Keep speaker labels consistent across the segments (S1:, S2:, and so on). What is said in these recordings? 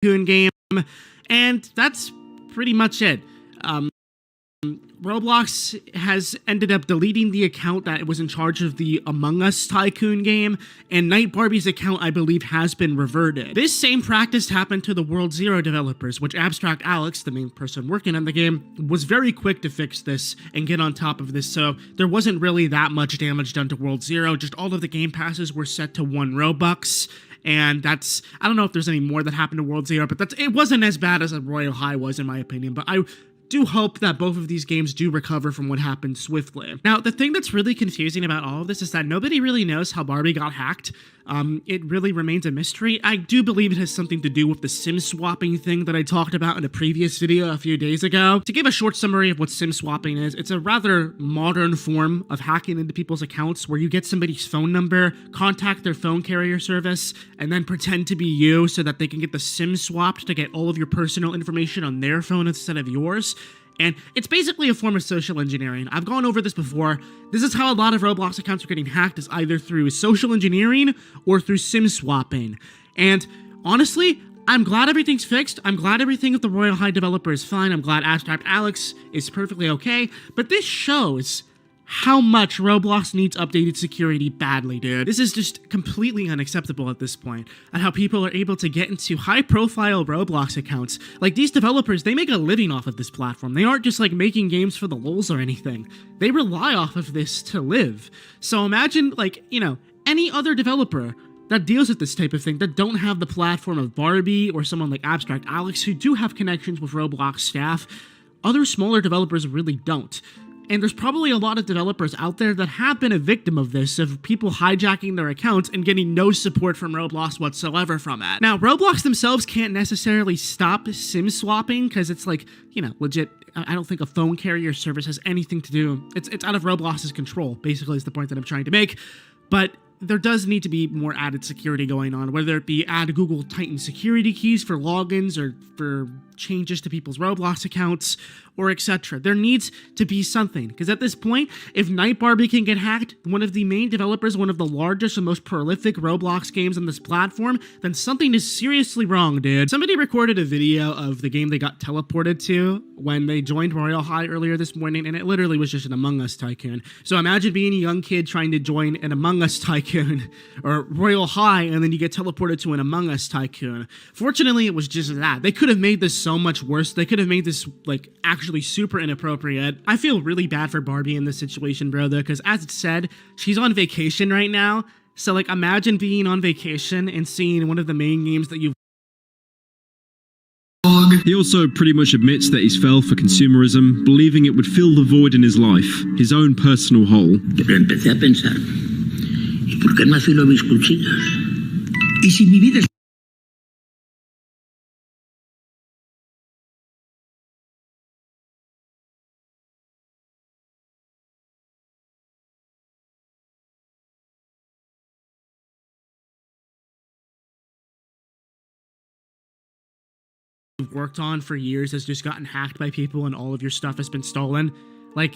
S1: game, and that's pretty much it. Roblox has ended up deleting the account that was in charge of the Among Us Tycoon game, and Night Barbie's account, I believe, has been reverted. This same practice happened to the World Zero developers, which Abstract Alex, the main person working on the game, was very quick to fix this and get on top of this, so there wasn't really that much damage done to World Zero. Just all of the game passes were set to 1 Robux, and that's, I don't know if there's any more that happened to World Zero, but it wasn't as bad as Royale High was, in my opinion, but I do hope that both of these games do recover from what happened swiftly. Now, the thing that's really confusing about all of this is that nobody really knows how Barbie got hacked. It really remains a mystery. I do believe it has something to do with the SIM swapping thing that I talked about in a previous video a few days ago. To give a short summary of what SIM swapping is, it's a rather modern form of hacking into people's accounts where you get somebody's phone number, contact their phone carrier service, and then pretend to be you so that they can get the SIM swapped to get all of your personal information on their phone instead of yours. And it's basically a form of social engineering. I've gone over this before. This is how a lot of Roblox accounts are getting hacked, is either through social engineering or through SIM swapping. And honestly, I'm glad everything's fixed. I'm glad everything with the Royale High developer is fine. I'm glad Abstract Alex is perfectly okay. But this shows how much Roblox needs updated security badly, dude. This is just completely unacceptable at this point, and how people are able to get into high-profile Roblox accounts. Like, these developers, they make a living off of this platform. They aren't just, like, making games for the lulz or anything. They rely off of this to live. So imagine, like, you know, any other developer that deals with this type of thing that don't have the platform of Barbie or someone like Abstract Alex who do have connections with Roblox staff. Other smaller developers really don't. And there's probably a lot of developers out there that have been a victim of this, of people hijacking their accounts and getting no support from Roblox whatsoever from it. Now, Roblox themselves can't necessarily stop SIM swapping because it's like, you know, legit, I don't think a phone carrier service has anything to do. It's out of Roblox's control, basically, is the point that I'm trying to make. But there does need to be more added security going on, whether it be add Google Titan security keys for logins or for changes to people's Roblox accounts, or etc. There needs to be something, because at this point, if Night Barbie can get hacked, one of the main developers, one of the largest and most prolific Roblox games on this platform, then something is seriously wrong, dude. Somebody recorded a video of the game they got teleported to when they joined Royale High earlier this morning, and it literally was just an Among Us Tycoon. So imagine being a young kid trying to join an Among Us Tycoon, or Royale High, and then you get teleported to an Among Us Tycoon. Fortunately, it was just that. They could have made this so much worse. They could have made this, like, actually super inappropriate. I feel really bad for Barbie in this situation, bro, though, because as it said, she's on vacation right now. So, like, imagine being on vacation and seeing one of the main games that you've...
S2: He also pretty much admits that he's fell for consumerism, believing it would fill the void in his life, his own personal hole.
S3: Pero empecé a pensar, ¿y por qué no afilo mis cuchillos? ¿Y si mi vida es...
S1: worked on for years has just gotten hacked by people and all of your stuff has been stolen? Like,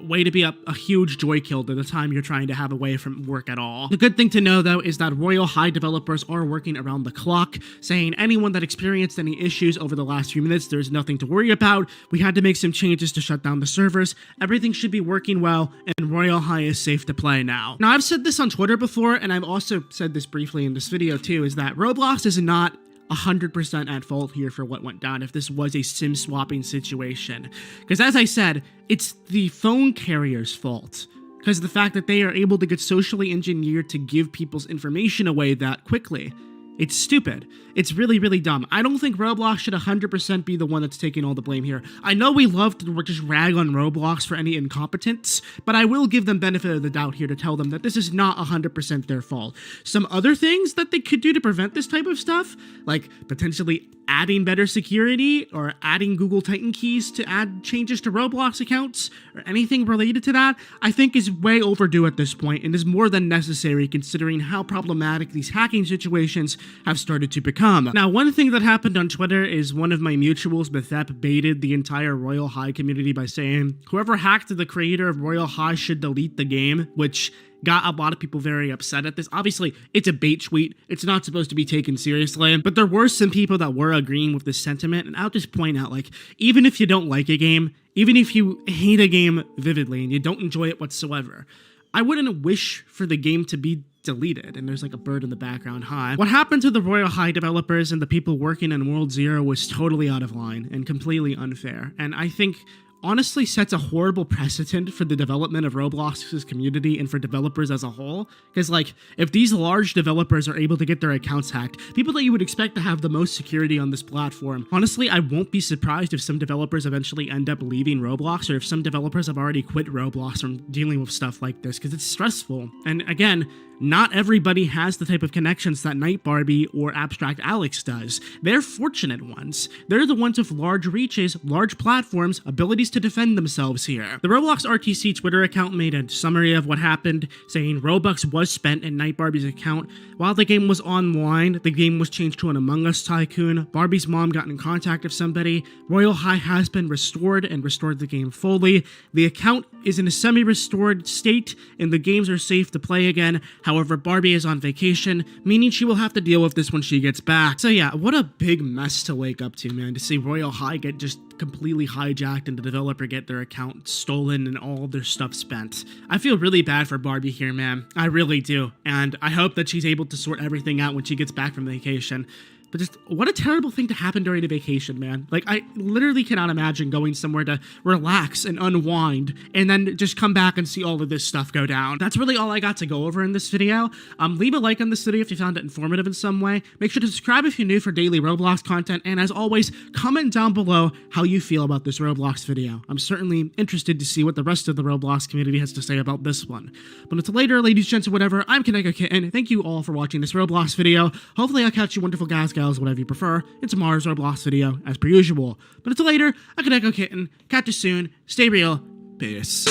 S1: way to be a huge joy killed at the time you're trying to have away from work at all. The good thing to know, though, is that Royale High developers are working around the clock, saying anyone that experienced any issues over the last few minutes, there's nothing to worry about. We had to make some changes to shut down the servers. Everything should be working well, and Royale High is safe to play now. Now, I've said this on Twitter before, and I've also said this briefly in this video too, is that Roblox is not 100% at fault here for what went down if this was a SIM swapping situation. Because as I said, it's the phone carrier's fault. Because of the fact that they are able to get socially engineered to give people's information away that quickly. It's stupid. It's really, really dumb. I don't think Roblox should 100% be the one that's taking all the blame here. I know we love to just rag on Roblox for any incompetence, but I will give them benefit of the doubt here to tell them that this is not 100% their fault. Some other things that they could do to prevent this type of stuff, like potentially adding better security or adding Google Titan keys to add changes to Roblox accounts or anything related to that, I think is way overdue at this point and is more than necessary considering how problematic these hacking situations have started to become. Now, one thing that happened on Twitter is one of my mutuals, Bethep, baited the entire Royale High community by saying, whoever hacked the creator of Royale High should delete the game, which got a lot of people very upset at this. Obviously, it's a bait tweet. It's not supposed to be taken seriously, but there were some people that were agreeing with this sentiment, and I'll just point out, like, even if you don't like a game, even if you hate a game vividly and you don't enjoy it whatsoever, I wouldn't wish for the game to be deleted. And there's like a bird in the background. Hi. What happened to the Royal High developers and the people working in World Zero was totally out of line and completely unfair. And I think honestly sets a horrible precedent for the development of Roblox's community and for developers as a whole. Because, like, if these large developers are able to get their accounts hacked, people that you would expect to have the most security on this platform, honestly, I won't be surprised if some developers eventually end up leaving Roblox, or if some developers have already quit Roblox from dealing with stuff like this, because it's stressful. And again, not everybody has the type of connections that Night Barbie or Abstract Alex does. They're fortunate ones. They're the ones with large reaches, large platforms, abilities to defend themselves here. The Roblox RTC Twitter account made a summary of what happened, saying Robux was spent in Night Barbie's account. While the game was online, the game was changed to an Among Us tycoon. Barbie's mom got in contact with somebody. Royal High has been restored and restored the game fully. The account is in a semi-restored state and the games are safe to play again. However, Barbie is on vacation, meaning she will have to deal with this when she gets back. So yeah, what a big mess to wake up to, man, to see Royal High get just completely hijacked and the developer get their account stolen and all their stuff spent. I feel really bad for Barbie here, man. I really do. And I hope that she's able to sort everything out when she gets back from vacation. But just, what a terrible thing to happen during a vacation, man. Like, I literally cannot imagine going somewhere to relax and unwind, and then just come back and see all of this stuff go down. That's really all I got to go over in this video. Leave a like on this video if you found it informative in some way. Make sure to subscribe if you're new for daily Roblox content, and as always, comment down below how you feel about this Roblox video. I'm certainly interested to see what the rest of the Roblox community has to say about this one. But until later, ladies, gents, or whatever, I'm Kaneko Kitten. Thank you all for watching this Roblox video. Hopefully I'll catch you wonderful guys, whatever you prefer, in tomorrow's Roblox video, as per usual. But until later, I'm Kaneko Kitten. Catch you soon. Stay real. Peace.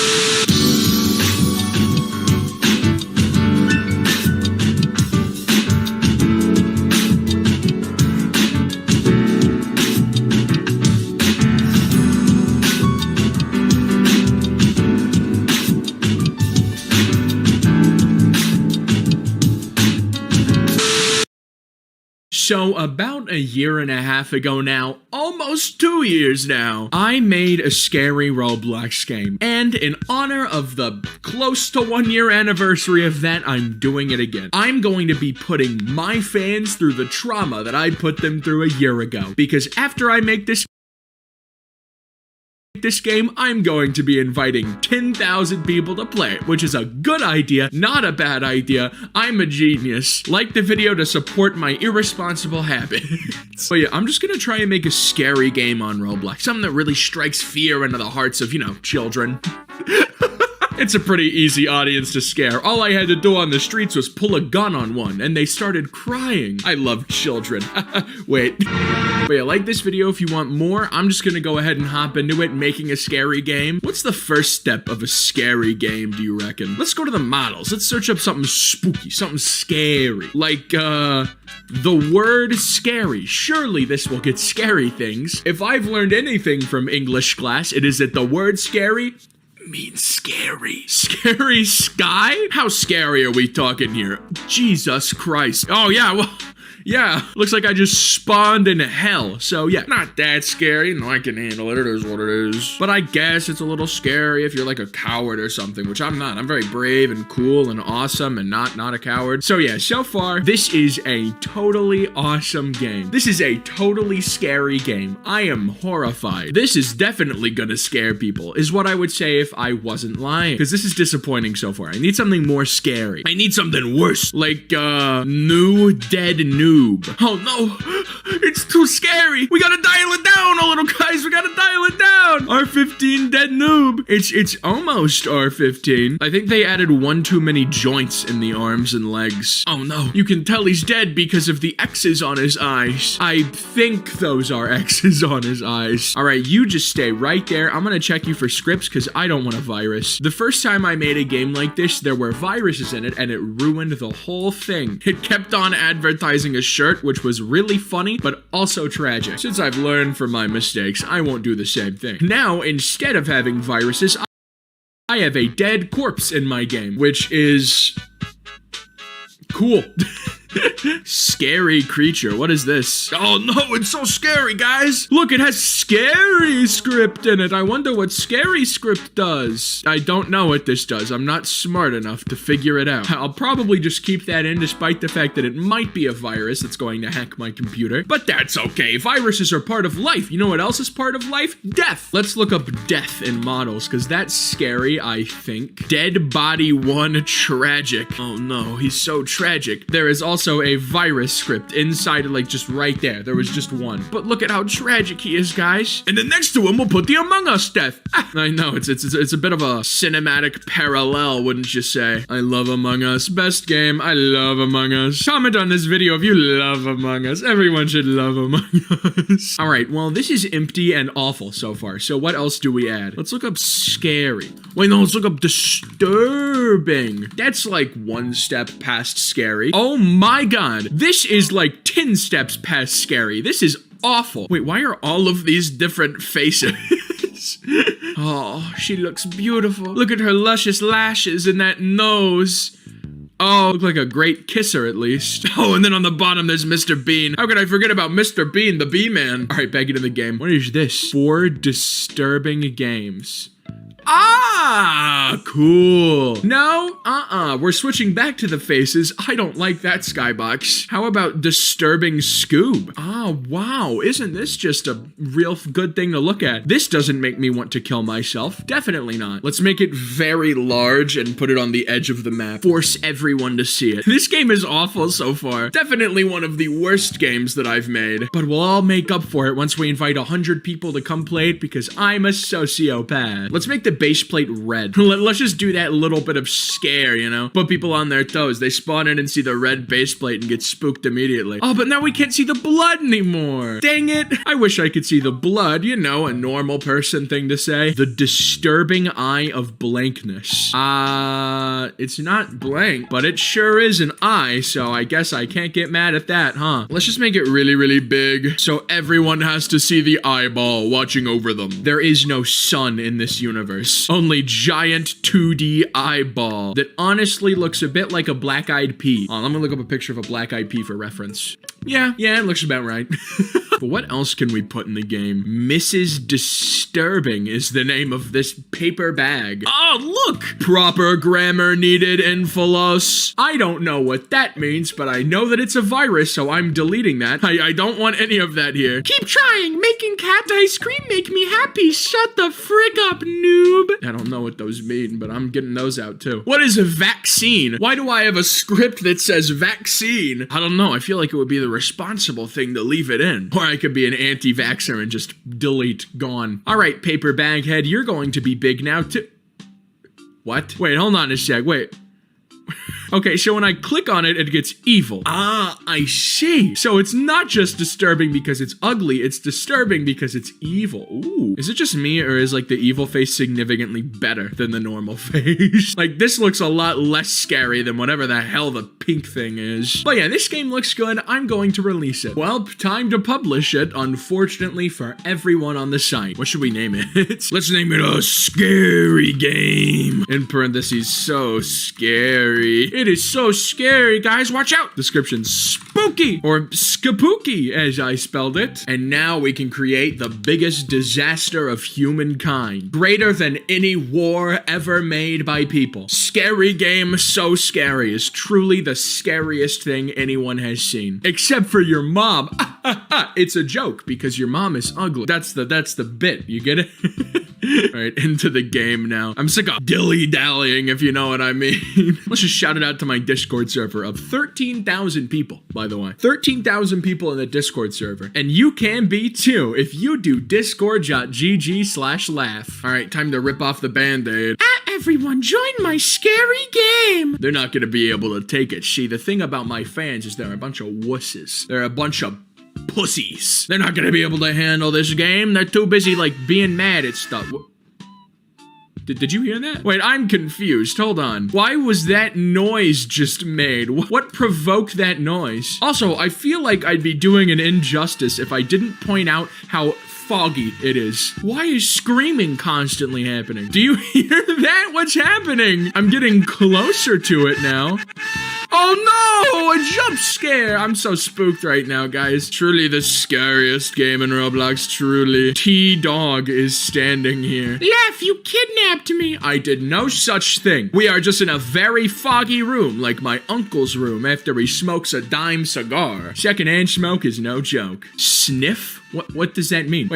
S4: So about a year and a half ago now, almost 2 years now, I made a scary Roblox game. And in honor of the close to 1 year anniversary of that, I'm doing it again. I'm going to be putting my fans through the trauma that I put them through a year ago. Because after I make this game, I'm going to be inviting 10,000 people to play it, which is a good idea, not a bad idea. I'm a genius. Like the video to support my irresponsible habits. But yeah, I'm just gonna try and make a scary game on Roblox. Something that really strikes fear into the hearts of, you know, children. It's a pretty easy audience to scare. All I had to do on the streets was pull a gun on one, and they started crying. I love children. Wait. But yeah, like this video if you want more. I'm just gonna go ahead and hop into it, making a scary game. What's the first step of a scary game, do you reckon? Let's go to the models. Let's search up something spooky, something scary. Like, the word scary. Surely this will get scary things. If I've learned anything from English class, it is that the word scary means scary. Scary sky? How scary are we talking here? Jesus Christ. Oh yeah, well, yeah, looks like I just spawned in hell. So yeah, not that scary. No, I can handle it. It is what it is. But I guess it's a little scary if you're like a coward or something, which I'm not. I'm very brave and cool and awesome and not a coward. So yeah, so far, this is a totally awesome game. This is a totally scary game. I am horrified. This is definitely gonna scare people, is what I would say if I wasn't lying. Because this is disappointing so far. I need something more scary. I need something worse. Like, new dead noob. Oh no, it's too scary. We gotta dial it down, oh little guys. We gotta dial it down. R15 dead noob. It's almost R15. I think they added one too many joints in the arms and legs. Oh no, you can tell he's dead because of the X's on his eyes. I think those are X's on his eyes. All right, you just stay right there. I'm gonna check you for scripts because I don't want a virus. The first time I made a game like this, there were viruses in it and it ruined the whole thing. It kept on advertising a shirt, which was really funny, but also tragic. Since I've learned from my mistakes, I won't do the same thing. Now, instead of having viruses, I have a dead corpse in my game, which is cool. Scary creature. What is this? Oh no, it's so scary, guys. Look, it has scary script in it. I wonder what scary script does. I don't know what this does. I'm not smart enough to figure it out. I'll probably just keep that in despite the fact that it might be a virus that's going to hack my computer. But that's okay. Viruses are part of life. You know what else is part of life? Death. Let's look up death in models because that's scary, I think. Dead Body 1 tragic. Oh no, he's so tragic. There is also a virus script inside, like just right there. There was just one. But look at how tragic he is, guys. And then next to him, we'll put the Among Us death. I know, it's a bit of a cinematic parallel, wouldn't you say? I love Among Us. Best game. I love Among Us. Comment on this video if you love Among Us. Everyone should love Among Us. All right, well, this is empty and awful so far. So what else do we add? Let's look up scary. Wait, no, let's look up disturbing. That's like one step past scary. Oh my god, this is like 10 steps past scary. This is awful. Wait, why are all of these different faces? Oh, she looks beautiful. Look at her luscious lashes and that nose. Oh, look like a great kisser at least. Oh, and then on the bottom there's Mr. Bean. How could I forget about Mr. Bean, the Bee-Man? All right, back into the game. What is this? 4 disturbing games. Ah, cool. No, we're switching back to the faces. I don't like that skybox. How about disturbing Scoob? Oh, wow. Isn't this just a real good thing to look at? This doesn't make me want to kill myself. Definitely not. Let's make it very large and put it on the edge of the map. Force everyone to see it. This game is awful so far. Definitely one of the worst games that I've made. But we'll all make up for it once we invite 100 people to come play it because I'm a sociopath. Let's make the base plate red. Let's just do that little bit of scare, you know? Put people on their toes. They spawn in and see the red base plate and get spooked immediately. Oh, but now we can't see the blood anymore. Dang it. I wish I could see the blood, you know, a normal person thing to say. The disturbing eye of blankness. It's not blank, but it sure is an eye, so I guess I can't get mad at that, huh? Let's just make it really, really big so everyone has to see the eyeball watching over them. There is no sun in this universe. Only giant 2D eyeball that honestly looks a bit like a black-eyed pea. I'm gonna look up a picture of a black-eyed pea for reference. Yeah, it looks about right. But what else can we put in the game? Mrs. Disturbing is the name of this paper bag. Oh, look! Proper grammar needed in Philos. I don't know what that means, but I know that it's a virus, so I'm deleting that. I don't want any of that here. Keep trying! Making cat ice cream make me happy. Shut the frick up, noob. I don't know what those mean, but I'm getting those out too. What is a vaccine? Why do I have a script that says vaccine? I don't know. I feel like it would be the responsible thing to leave it in. Or I could be an anti-vaxxer and just delete, gone. All right, paper bag head, you're going to be big now too. What? Wait, hold on a sec. Wait. Okay, so when I click on it, it gets evil. Ah, I see. So it's not just disturbing because it's ugly, it's disturbing because it's evil. Ooh. Is it just me, or is like the evil face significantly better than the normal face? Like, this looks a lot less scary than whatever the hell the pink thing is. But yeah, this game looks good. I'm going to release it. Well, time to publish it, unfortunately for everyone on the site. What should we name it? Let's name it a scary game. In parentheses, so scary. It is so scary, guys. Watch out. Description, spooky, or skapooky, as I spelled it. And now we can create the biggest disaster of humankind. Greater than any war ever made by people. Scary game, so scary, is truly the scariest thing anyone has seen. Except for your mom. It's a joke because your mom is ugly. That's the bit. You get it? Alright, into the game now. I'm sick of dilly-dallying, if you know what I mean. Let's just shout it out to my Discord server of 13,000 people, by the way. 13,000 people in the Discord server. And you can be too if you do discord.gg/laugh. Alright, time to rip off the band-aid. Everyone, join my scary game! They're not gonna be able to take it. See, the thing about my fans is they're a bunch of wusses. They're a bunch of pussies. They're not gonna be able to handle this game. They're too busy, like, being mad at stuff. Did you hear that? Wait, I'm confused. Hold on. Why was that noise just made? What provoked that noise? Also, I feel like I'd be doing an injustice if I didn't point out how foggy it is. Why is screaming constantly happening? Do you hear that? What's happening? I'm getting closer to it now. Oh no! A jump scare! I'm so spooked right now, guys. Truly the scariest game in Roblox, truly. T-Dog is standing here. Lef, you kidnapped me! I did no such thing. We are just in a very foggy room, like my uncle's room after he smokes a dime cigar. Secondhand smoke is no joke. Sniff? What does that mean?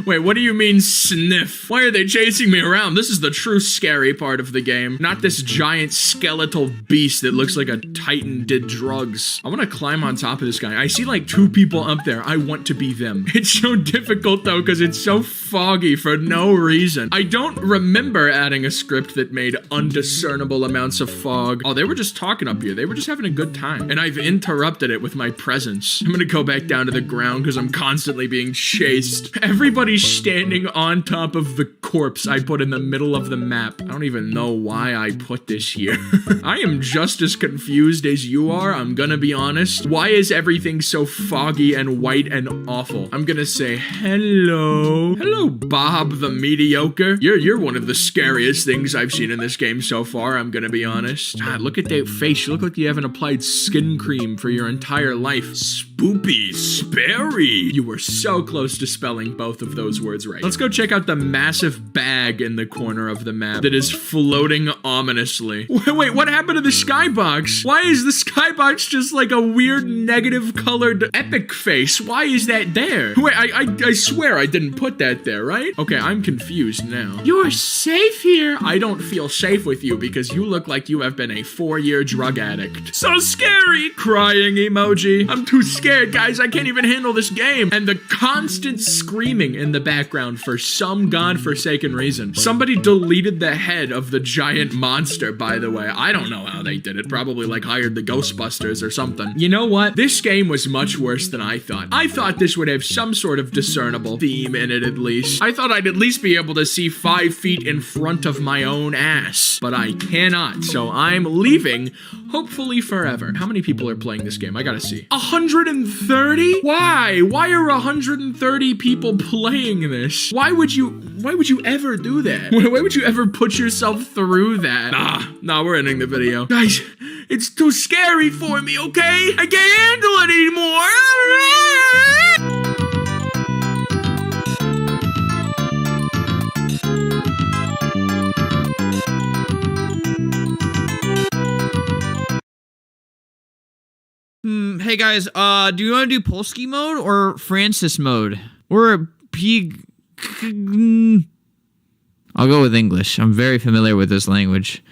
S4: Wait, what do you mean sniff? Why are they chasing me around? This is the true scary part of the game. Not this giant skeletal beast that looks like a Titan did drugs. I want to climb on top of this guy. I see like 2 people up there. I want to be them. It's so difficult though because it's so foggy for no reason. I don't remember adding a script that made undiscernible amounts of fog. Oh, they were just talking up here. They were just having a good time. And I've interrupted it with my presence. I'm gonna go back down to the ground because I'm constantly being chased. Everybody's standing on top of the corpse I put in the middle of the map. I don't even know why I put this here. I am just as confused as you are, I'm gonna be honest. Why is everything so foggy and white and awful? I'm gonna say hello. Hello, Bob the Mediocre. You're one of the scariest things I've seen in this game so far, I'm gonna be honest. God, look at that face. You look like you haven't applied skin cream for your entire life. Spoopy, Sperry. You were so close to spelling both of those words right. Let's go check out the massive bag in the corner of the map that is floating ominously. Wait, what happened to the skybox? Why is the skybox just like a weird negative colored epic face? Why is that there? Wait, I swear I didn't put that there, right? Okay, I'm confused now. You're safe here. I don't feel safe with you because you look like you have been a 4-year drug addict. So scary! Crying emoji. I'm too scared, guys. I can't even handle this game. And the constant screaming in the background for some godforsaken reason. Somebody deleted the head of the giant monster, by the way. I don't know how they did it. Probably like hired the Ghostbusters or something. You know what? This game was much worse than I thought. I thought this would have some sort of discernible theme in it at least. I thought I'd at least be able to see 5 feet in front of my own ass. But I cannot, so I'm leaving, hopefully forever. How many people are playing this game? I gotta see. 130? Why? Why are 130 people playing this? Why would you ever do that? Why would you ever put yourself through that? Nah, we're ending the video. Guys, it's too scary for me, okay? I can't handle it anymore.
S5: Hey guys, do you want to do Polski mode or Francis mode? Or I'll go with English. I'm very familiar with this language.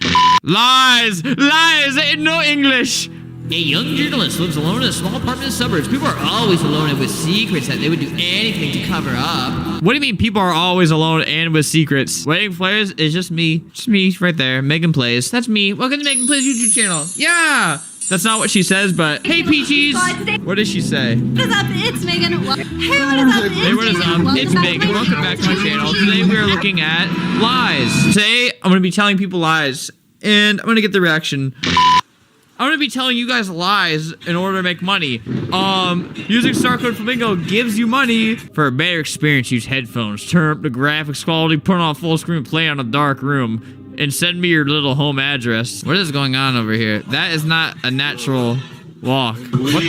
S5: Lies! Lies! No English!
S6: A young journalist lives alone in a small apartment in the suburbs. People are always alone and with secrets that they would do anything to cover up.
S5: What do you mean people are always alone and with secrets? Waiting Players is just me. Just me right there. Megan Plays. That's me. Welcome to Megan Plays YouTube channel. Yeah! That's not what she says, but hey Peaches! What does she say?
S7: What is up? It's Megan. Hey, what is up?
S5: Hey, what is up? It's Megan. Welcome back to my channel. Today we are looking at lies. Today I'm going to be telling people lies, and I'm going to get the reaction. I'm going to be telling you guys lies in order to make money. Using Star Code Flamingo gives you money. For a better experience, use headphones. Turn up the graphics quality, put on full screen, play on a dark room. And send me your little home address. What is going on over here? That is not a natural walk. What was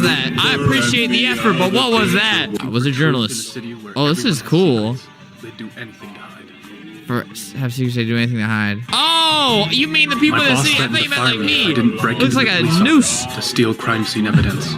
S5: that? I appreciate the effort, but what was that? I was a journalist. Oh, this is cool. Have secrets, they do anything to hide. Oh, you mean the people that see? I thought you meant like me. Looks like a noose.
S8: To steal crime scene evidence.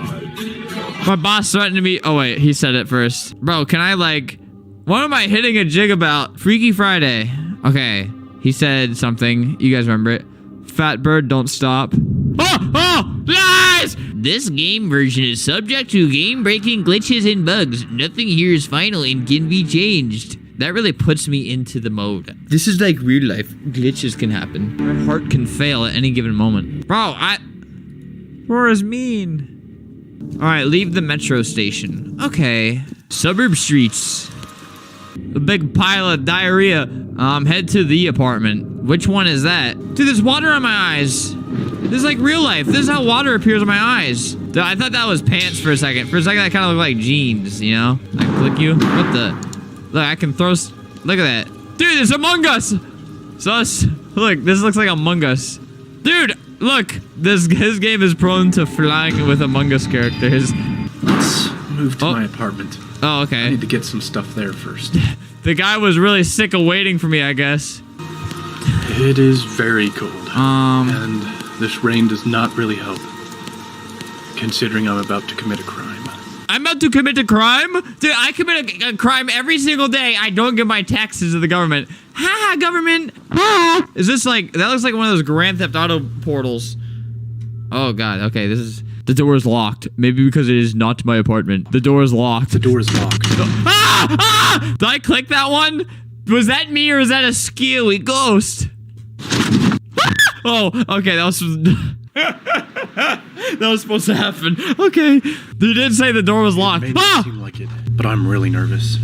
S5: My boss threatened me. Oh wait, he said it first. Bro, can I like... What am I hitting a jig about? Freaky Friday. Okay. He said something. You guys remember it. Fat bird, don't stop. Oh! Lies!
S6: This game version is subject to game-breaking glitches and bugs. Nothing here is final and can be changed.
S5: That really puts me into the mode. This is like real life. Glitches can happen. My heart can fail at any given moment. Bro, Laura's mean. Alright, leave the metro station. Okay. Suburb streets. A big pile of diarrhea. Head to the apartment. Which one is that? Dude, there's water on my eyes. This is like real life. This is how water appears on my eyes. Dude, I thought that was pants for a second. For a second, that kind of looked like jeans, you know? I click you. What the? Look, I can throw... Look at that. Dude, it's Among Us. Sus. Look, this looks like Among Us. Dude, look. His game is prone to flying with Among Us characters.
S8: Let's move to my apartment.
S5: Oh,
S8: I
S5: okay.
S8: need to get some stuff there first.
S5: The guy was really sick of waiting for me, I guess.
S8: It is very cold. And this rain does not really help. Considering I'm about to commit a crime.
S5: I'm about to commit a crime? Dude, I commit a crime every single day. I don't give my taxes to the government. Ha, government. Is this like, that looks like one of those Grand Theft Auto portals. Oh God, okay, this is, the door is locked. Maybe because it is not my apartment. The door is locked.
S8: The door is locked.
S5: Ah! Did I click that one? Was that me or was that a skewy ghost? Oh, okay, that was... that was supposed to happen. Okay. They did say the door was locked.
S8: It may not seem like it, but I'm really nervous.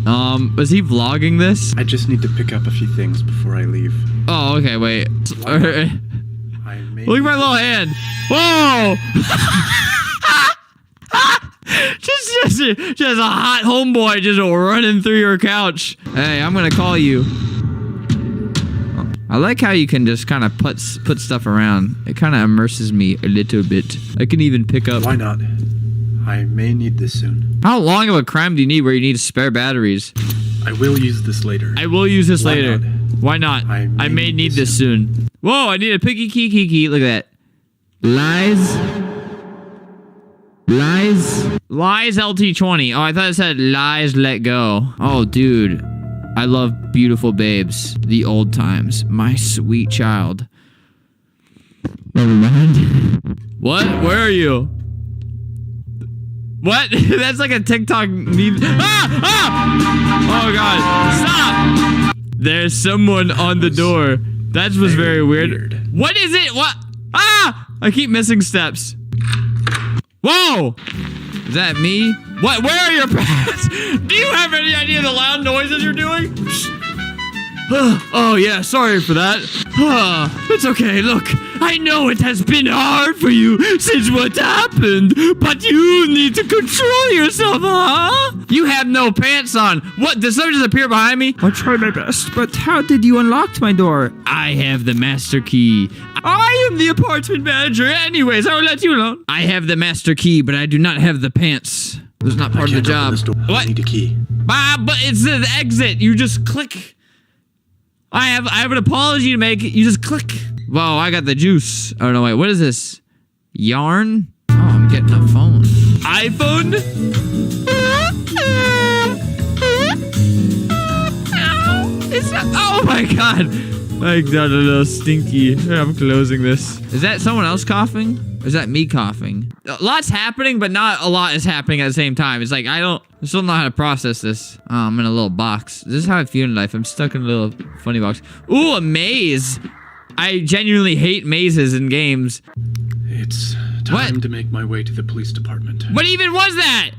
S5: Was he vlogging this?
S8: I just need to pick up a few things before I leave.
S5: Oh, okay, wait.
S8: I may
S5: Look at my little hand. Whoa! just a hot homeboy just running through your couch. Hey, I'm gonna call you. I like how you can just kind of put stuff around. It kind of immerses me a little bit. I can even pick up.
S8: Why not? I may need this soon.
S5: How long of a crime do you need where you need spare batteries?
S8: I will use this later.
S5: I will use this
S8: Why
S5: later.
S8: not?
S5: Why not?
S8: I
S5: may need this soon. Whoa, I need a piggy key. Look at that. Lies LT20. Oh, I thought it said lies let go. Oh, dude. I love beautiful babes. The old times. My sweet child. Never mind. What? Where are you? What? That's like a TikTok meme. Oh God. Stop! There's someone on the door. That was very weird. What is it? What? I keep missing steps. Whoa! Is that me? What? Where are your pants? Do you have any idea the loud noises you're doing? Oh yeah, sorry for that. It's okay, look. I know it has been hard for you since what happened, but you need to control yourself, huh? You have no pants on. What, did someone just appear behind me? I tried my best, but how did you unlock my door? I have the master key. I am the apartment manager. Anyways, I will let you alone. I have the master key, but I do not have the pants. That's not part of the job.
S8: I need a key.
S5: But it's the exit. You just click. I have an apology to make. You just click. Whoa, I got the juice. Oh no, wait. What is this? Yarn? Oh, I'm getting a phone. iPhone? Oh my God. I got a little stinky. I'm closing this. Is that someone else coughing? Or is that me coughing? A lot's happening, but not a lot is happening at the same time. It's like, I still don't know how to process this. Oh, I'm in a little box. This is how I feel in life. I'm stuck in a little funny box. Ooh, a maze. I genuinely hate mazes in games.
S8: It's time to make my way to the police department.
S5: What even was that?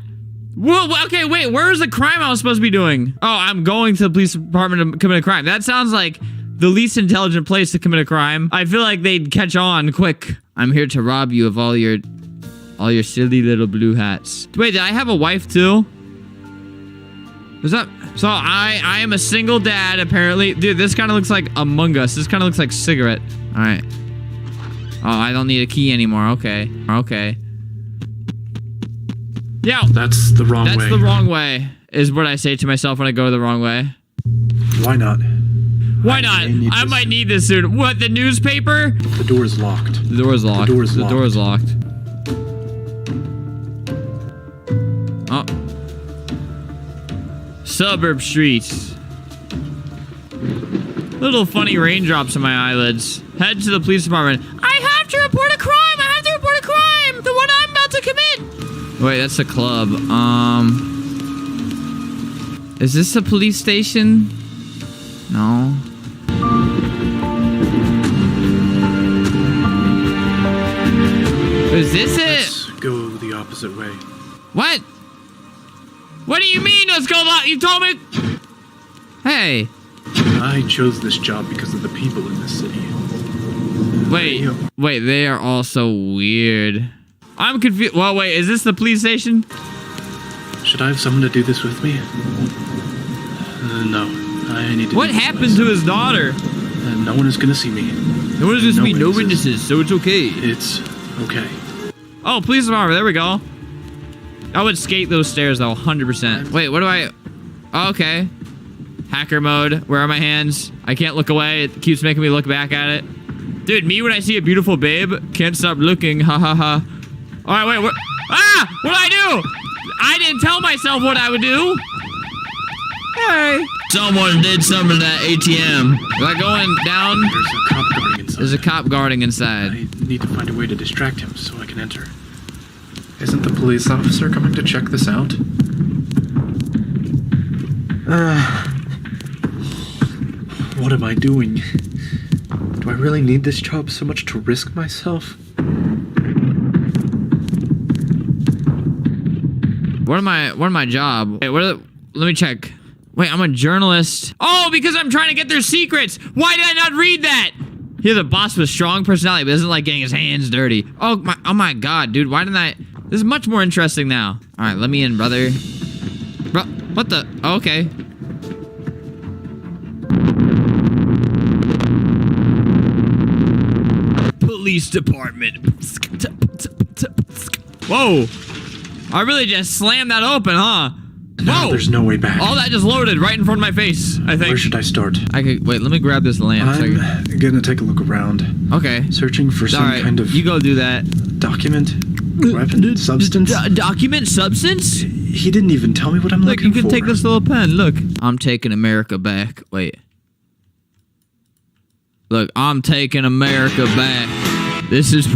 S5: Whoa, okay, wait, where's the crime I was supposed to be doing? Oh, I'm going to the police department to commit a crime. That sounds like the least intelligent place to commit a crime. I feel like they'd catch on quick. I'm here to rob you of all your silly little blue hats. Wait, did I have a wife too? Is that so? I am a single dad apparently. Dude, this kind of looks like Among Us. This kind of looks like cigarette. All right. Oh, I don't need a key anymore. Okay. Yeah.
S8: That's the wrong way.
S5: That's the wrong way, is what I say to myself when I go the wrong way.
S8: Why not?
S5: Why not? I might need this soon. What, the newspaper?
S8: The door is locked.
S5: The door is locked. The door is locked. Oh. Suburb streets. Little funny raindrops on my eyelids. Head to the police department. I have to report a crime! I have to report a crime! The one I'm about to commit! Wait, that's a club. Is this a police station? No. Is this it?
S8: Let's go the opposite way.
S5: What? What do you mean? Let's go. You told me. Hey.
S8: I chose this job because of the people in this city.
S5: Wait, they are all so weird. I'm confused. Well, wait, is this the police station?
S8: Should I have someone to do this with me? No, I need to.
S5: What
S8: do this
S5: happened to his daughter?
S8: No one is gonna see me.
S5: No one is gonna see me, no
S8: witnesses.
S5: witnesses, so it's okay.
S8: It's okay.
S5: Oh, police department, there we go. I would skate those stairs though, 100%. Wait, what do I... Oh, okay. Hacker mode, where are my hands? I can't look away, it keeps making me look back at it. Dude, me when I see a beautiful babe, can't stop looking, ha ha ha. Alright, wait, what? Ah! What did I do? I didn't tell myself what I would do. Hey. Someone did something to that ATM. Am I going down?
S8: There's a cop guarding inside.
S5: There's a cop guarding inside.
S8: I need to find a way to distract him so I can enter. Isn't the police officer coming to check this out? What am I doing? Do I really need this job so much to risk myself?
S5: What am my job? Wait, let me check. Wait, I'm a journalist. Oh, because I'm trying to get their secrets. Why did I not read that? He's a boss with strong personality, but doesn't like getting his hands dirty. Oh my god, dude. Why didn't I? This is much more interesting now. All right, let me in, brother. Bro, what the? Oh, okay. Police department. Whoa. I really just slammed that open, huh?
S8: No,
S5: Whoa.
S8: there's no way back.
S5: All that just loaded right in front of my face, I think.
S8: Where should I start?
S5: I could, wait, let me grab this lamp. so I
S8: I'm gonna take a look around.
S5: can- okay.
S8: Searching for some
S5: Alright,
S8: kind of
S5: you go do that.
S8: document, weapon, substance.
S5: Document? Substance?
S8: He didn't even tell me what I'm
S5: Look,
S8: looking
S5: you can
S8: for.
S5: take this little pen, look. I'm taking America back. Wait. Look, I'm taking America back. This is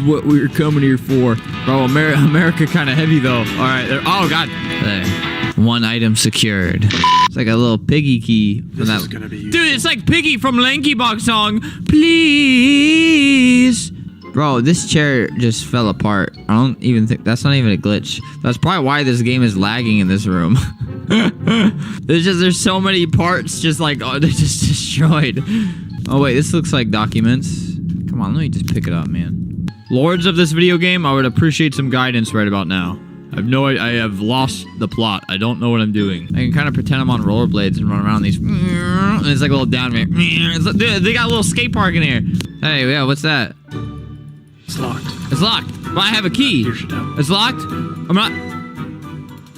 S5: what we were coming here for. Bro, America kind of heavy though. All right. Oh god. There. One item secured. It's like a little piggy key. From
S8: This
S5: that.
S8: is gonna be
S5: Dude, it's like Piggy from Lanky Box song. Please. Bro, this chair just fell apart. I don't even think that's not even a glitch. That's probably why this game is lagging in this room. there's so many parts just like they're just destroyed. Oh wait, this looks like documents. Come on, let me just pick it up, man. Lords of this video game, I would appreciate some guidance right about now. I have lost the plot. I don't know what I'm doing. I can kind of pretend I'm on rollerblades and run around these. And it's like a little down. Dude, they got a little skate park in here. Hey, yeah, what's that?
S8: It's locked.
S5: It's locked. But I have a key.
S8: Here's your tab.
S5: It's locked? I'm not.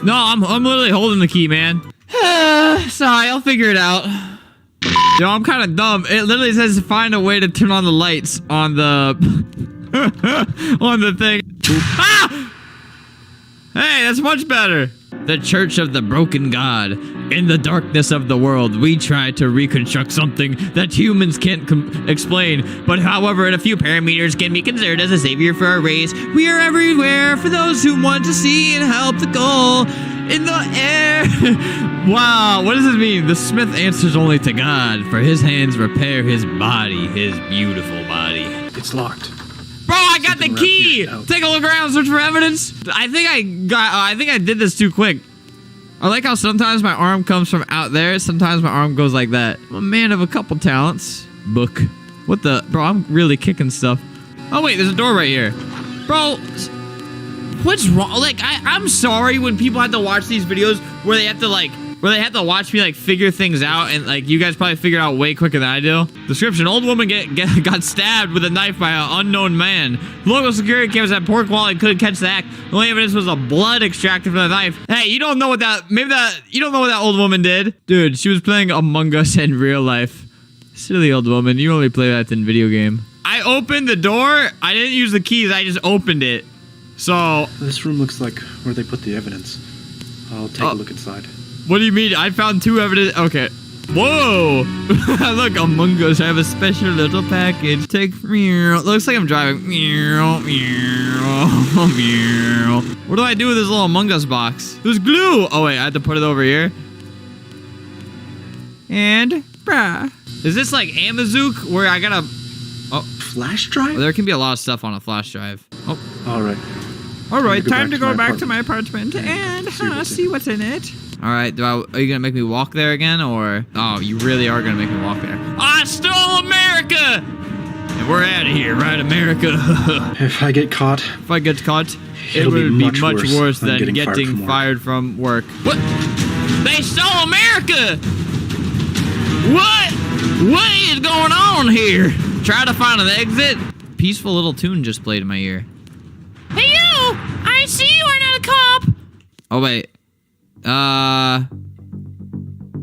S5: No, I'm literally holding the key, man. Sorry, I'll figure it out. Yo, I'm kind of dumb. It literally says find a way to turn on the lights on the on the thing. Ah! Hey, that's much better. The Church of the Broken God. In the darkness of the world, we try to reconstruct something that humans can't explain. But however, in a few parameters can be considered as a savior for our race. We are everywhere for those who want to see and help the goal. In the air. Wow, what does this mean? The smith answers only to God, for his hands repair his body, his beautiful body.
S8: It's locked.
S5: Bro, I got the
S8: Something
S5: key.
S8: wrapped yourself.
S5: Take a look around, search for evidence. I think I did this too quick. I like how sometimes my arm comes from out there, sometimes my arm goes like that. I'm a man of a couple talents. Book. What the? Bro, I'm really kicking stuff. Oh wait, there's a door right here. Bro, what's wrong? Like, I'm sorry when people have to watch these videos where they have to watch me like figure things out, and like you guys probably figure it out way quicker than I do. Description: old woman got stabbed with a knife by an unknown man. Local security cameras had poor quality, couldn't catch the act. The only evidence was a blood extracted from the knife. Hey, you don't know what that? You don't know what that old woman did, dude. She was playing Among Us in real life. Silly old woman. You only play that in video game. I opened the door. I didn't use the keys. I just opened it. So.
S8: This room looks like where they put the evidence. I'll take a look inside.
S5: What do you mean? I found two evidence. Okay. Whoa! Look, Among Us. I have a special little package. Take. Looks like I'm driving. What do I do with this little Among Us box? There's glue. Oh wait, I have to put it over here. And bruh. Is this like Amazook where I gotta? Oh,
S8: Flash drive?
S5: well, there can be a lot of stuff on a flash drive. Oh,
S8: All right.
S5: All right,
S8: go
S5: time
S8: back
S5: to
S8: to
S5: go
S8: my
S5: back to my apartment and
S8: what's
S5: see what's in it. All right, are you gonna make me walk there again, or oh, you really are gonna make me walk there? I stole America, and we're out of here, right, America?
S8: If I get caught,
S5: it would be much worse than
S8: getting
S5: getting fired from work. What? They stole America! What? What is going on here? Try to find an exit. Peaceful little tune just played in my ear.
S6: Hey, you! I see you are not a cop!
S5: Oh, wait.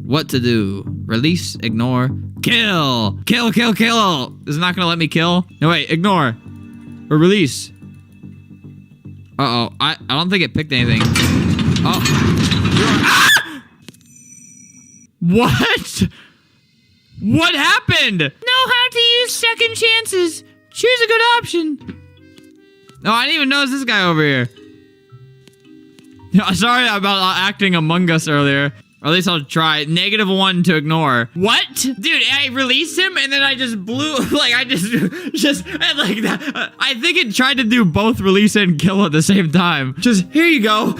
S5: What to do? Release, ignore, kill! Kill, kill, kill! Is it not gonna let me kill? No, wait, ignore. Or release. Uh-oh, I don't think it picked anything. Oh. Ah! What? What happened?
S6: Know how to use second chances. Choose a good option.
S5: No, I didn't even notice this guy over here. Sorry about acting Among Us earlier. Or at least I'll try. -1 to ignore. What? Dude, I released him and then I just blew, like I just like that. I think it tried to do both release and kill at the same time. Just, here you go.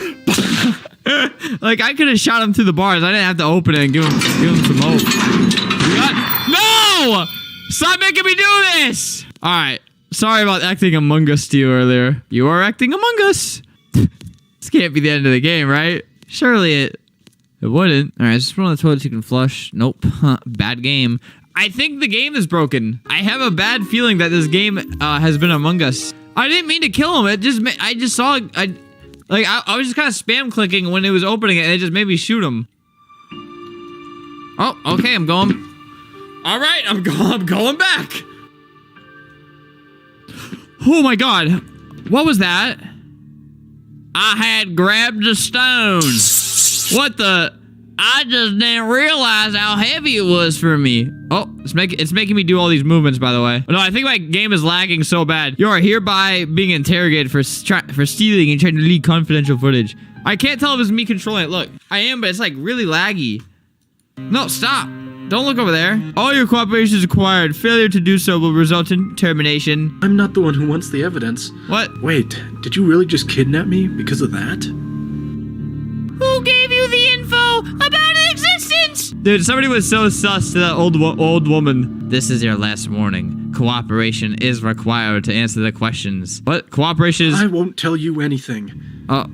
S5: Like I could have shot him through the bars. I didn't have to open it and give him some hope. No! Stop making me do this! Alright. Sorry about acting Among Us to you earlier. You are acting Among Us. This can't be the end of the game, right? Surely it wouldn't. Alright, is this one of the toilets you can flush? Nope. Bad game. I think the game is broken. I have a bad feeling that this game has been Among Us. I didn't mean to kill him. I just saw... I was just kind of spam clicking when it was opening it and it just made me shoot him. Oh, okay, I'm going. All right, I'm going back. Oh my God, what was that? I had grabbed a stone. What the? I just didn't realize how heavy it was for me. Oh, it's making me do all these movements, by the way. No, I think my game is lagging so bad. You are hereby being interrogated for stealing and trying to leak confidential footage. I can't tell if it's me controlling it. Look, I am, but it's like really laggy. No, stop. Don't look over there. All your cooperation is required. Failure to do so will result in termination.
S8: I'm not the one who wants the evidence.
S5: What?
S8: Wait, did you really just kidnap me because of that?
S6: Who gave you the info about its existence?
S5: Dude, somebody was so sus to that old woman. This is your last warning. Cooperation is required to answer the questions. What? Cooperation is...
S8: I won't tell you anything.
S5: Oh.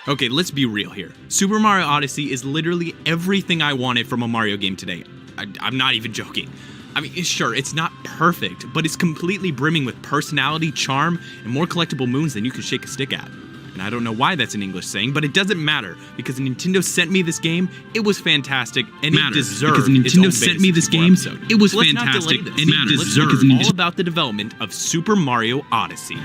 S9: Okay, let's be real here. Super Mario Odyssey is literally everything I wanted from a Mario game today. I'm not even joking. I mean, sure, it's not perfect, but it's completely brimming with personality, charm, and more collectible moons than you can shake a stick at. And I don't know why that's an English saying, but it doesn't matter, because Nintendo sent me this game, it was fantastic, and it deserved
S2: because Nintendo sent me this game,
S9: it was fantastic, and it deserved. Let's learn all about the development of Super Mario Odyssey.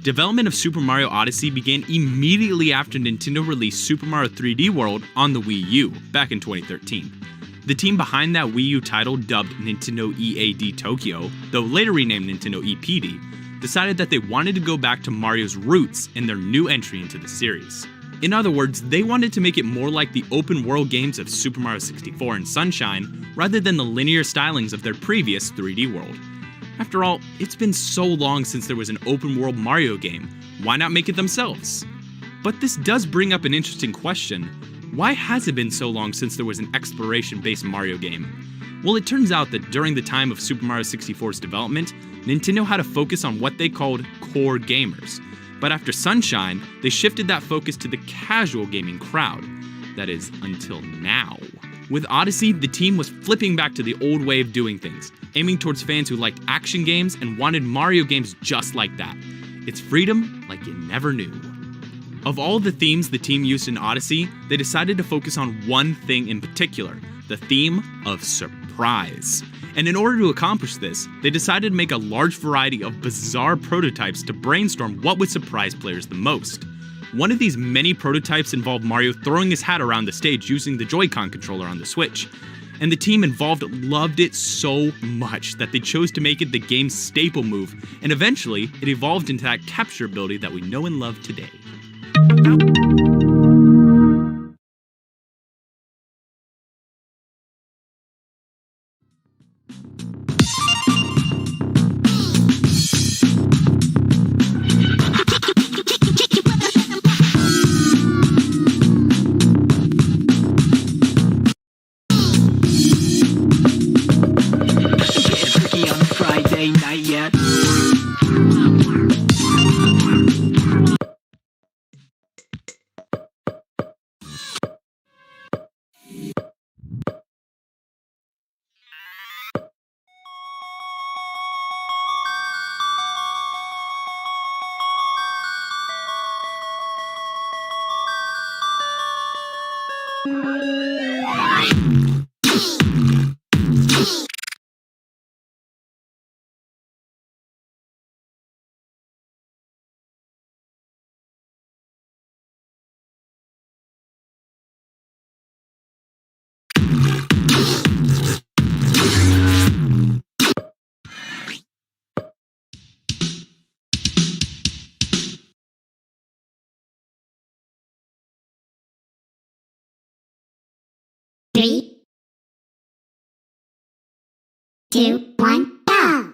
S9: Development of Super Mario Odyssey began immediately after Nintendo released Super Mario 3D World on the Wii U back in 2013. The team behind that Wii U title, dubbed Nintendo EAD Tokyo, though later renamed Nintendo EPD, decided that they wanted to go back to Mario's roots in their new entry into the series. In other words, they wanted to make it more like the open world games of Super Mario 64 and Sunshine, rather than the linear stylings of their previous 3D World. After all, it's been so long since there was an open-world Mario game, why not make it themselves? But this does bring up an interesting question. Why has it been so long since there was an exploration-based Mario game? Well, it turns out that during the time of Super Mario 64's development, Nintendo had a focus on what they called core gamers. But after Sunshine, they shifted that focus to the casual gaming crowd. That is, until now. With Odyssey, the team was flipping back to the old way of doing things, aiming towards fans who liked action games and wanted Mario games just like that. It's freedom like you never knew. Of all the themes the team used in Odyssey, they decided to focus on one thing in particular, the theme of surprise. And in order to accomplish this, they decided to make a large variety of bizarre prototypes to brainstorm what would surprise players the most. One of these many prototypes involved Mario throwing his hat around the stage using the Joy-Con controller on the Switch. And the team involved loved it so much that they chose to make it the game's staple move, and eventually it evolved into that capture ability that we know and love today.
S10: Three, 2, 1, go!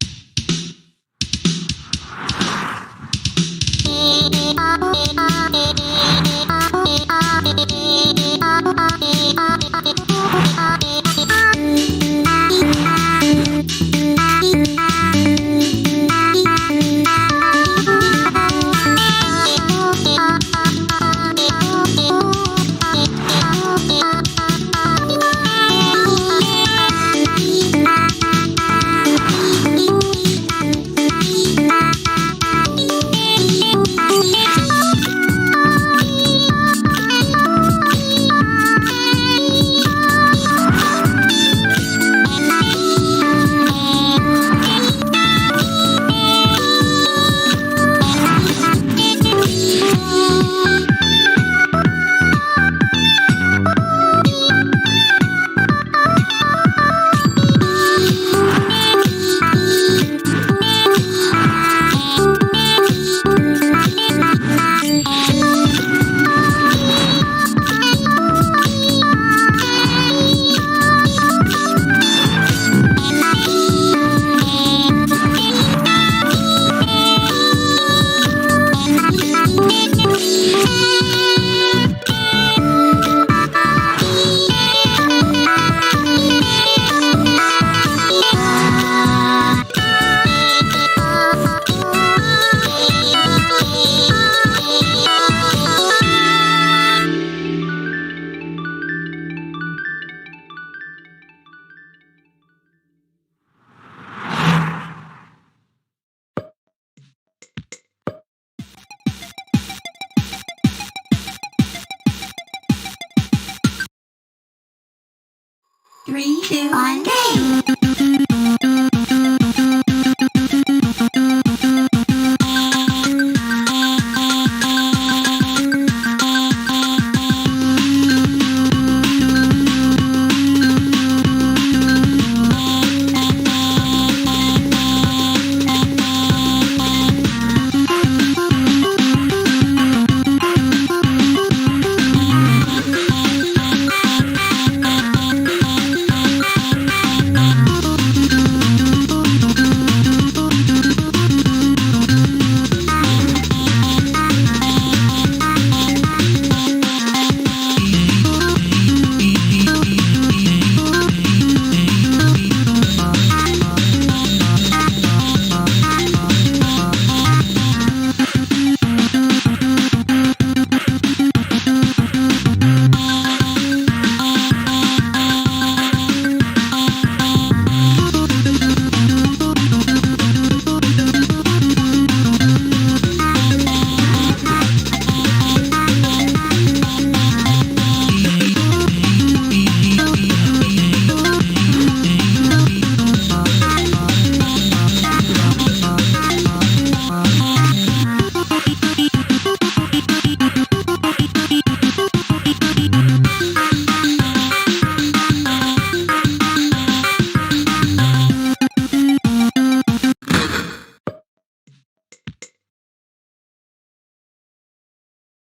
S10: Three, two, one, go!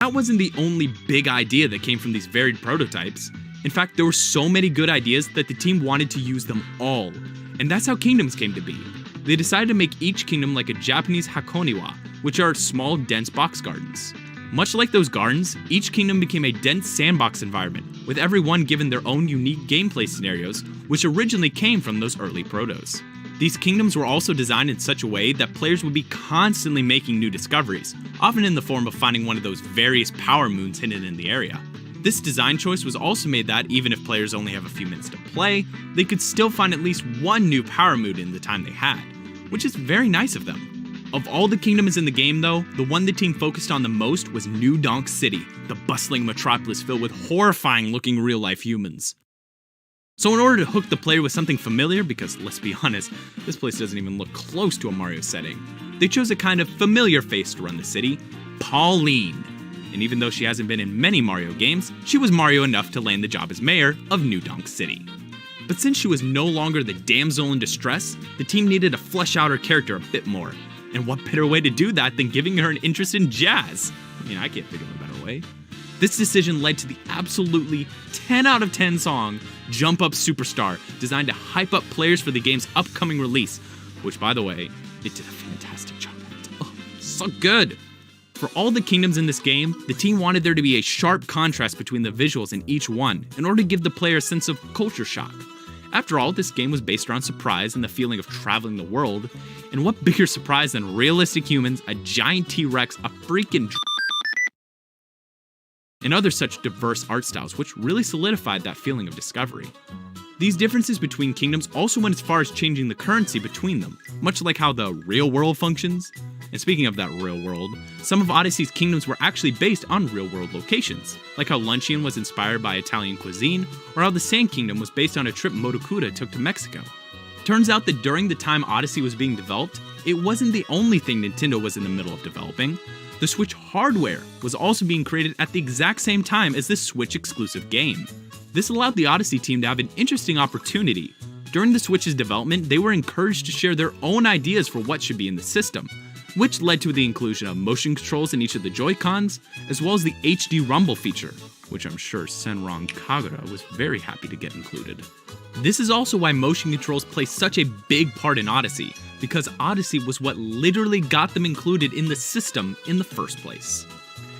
S9: that wasn't the only big idea that came from these varied prototypes. In fact, there were so many good ideas that the team wanted to use them all. And that's how kingdoms came to be. They decided to make each kingdom like a Japanese hakoniwa, which are small, dense box gardens. Much like those gardens, each kingdom became a dense sandbox environment, with every one given their own unique gameplay scenarios, which originally came from those early protos. These kingdoms were also designed in such a way that players would be constantly making new discoveries, often in the form of finding one of those various power moons hidden in the area. This design choice was also made that even if players only have a few minutes to play, they could still find at least one new power moon in the time they had, which is very nice of them. Of all the kingdoms in the game though, the one the team focused on the most was New Donk City, the bustling metropolis filled with horrifying looking real life humans. So in order to hook the player with something familiar, because let's be honest, this place doesn't even look close to a Mario setting, they chose a kind of familiar face to run the city, Pauline. And even though she hasn't been in many Mario games, she was Mario enough to land the job as mayor of New Donk City. But since she was no longer the damsel in distress, the team needed to flesh out her character a bit more. And what better way to do that than giving her an interest in jazz? I mean, I can't think of a better way. This decision led to the absolutely 10 out of 10 song, Jump Up Superstar, designed to hype up players for the game's upcoming release, which, by the way, it did a fantastic job at. Oh, so good! For all the kingdoms in this game, the team wanted there to be a sharp contrast between the visuals in each one, in order to give the player a sense of culture shock. After all, this game was based around surprise and the feeling of traveling the world, and what bigger surprise than realistic humans, a giant T-Rex, a freaking and other such diverse art styles, which really solidified that feeling of discovery. These differences between kingdoms also went as far as changing the currency between them, much like how the real world functions. And speaking of that real world, some of Odyssey's kingdoms were actually based on real world locations, like how Luncheon was inspired by Italian cuisine, or how the Sand Kingdom was based on a trip Motokura took to Mexico. Turns out that during the time Odyssey was being developed, it wasn't the only thing Nintendo was in the middle of developing. The Switch hardware was also being created at the exact same time as this Switch exclusive game. This allowed the Odyssey team to have an interesting opportunity. During the Switch's development, they were encouraged to share their own ideas for what should be in the system, which led to the inclusion of motion controls in each of the Joy-Cons, as well as the HD Rumble feature, which I'm sure Senran Kagura was very happy to get included. This is also why motion controls play such a big part in Odyssey, because Odyssey was what literally got them included in the system in the first place.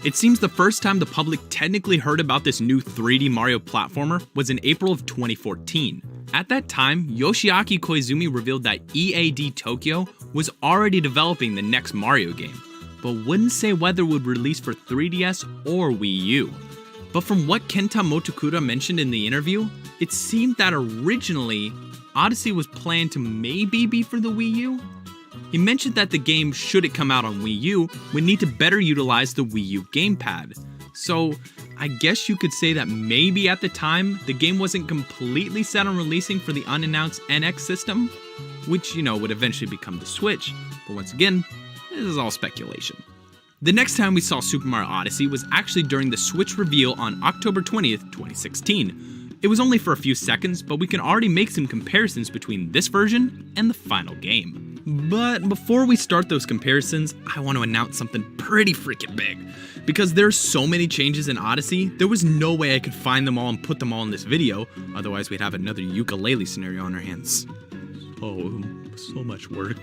S9: It seems the first time the public technically heard about this new 3D Mario platformer was in April of 2014. At that time, Yoshiaki Koizumi revealed that EAD Tokyo was already developing the next Mario game, but wouldn't say whether it would release for 3DS or Wii U. But from what Kenta Motokura mentioned in the interview, it seemed that originally, Odyssey was planned to maybe be for the Wii U. He mentioned that the game, should it come out on Wii U, would need to better utilize the Wii U gamepad. So, I guess you could say that maybe at the time, the game wasn't completely set on releasing for the unannounced NX system, which, would eventually become the Switch, but once again, this is all speculation. The next time we saw Super Mario Odyssey was actually during the Switch reveal on October 20th, 2016. It was only for a few seconds, but we can already make some comparisons between this version and the final game. But before we start those comparisons, I want to announce something pretty freaking big. Because there's so many changes in Odyssey, there was no way I could find them all and put them all in this video, otherwise we'd have another ukulele scenario on our hands. Oh, so much work.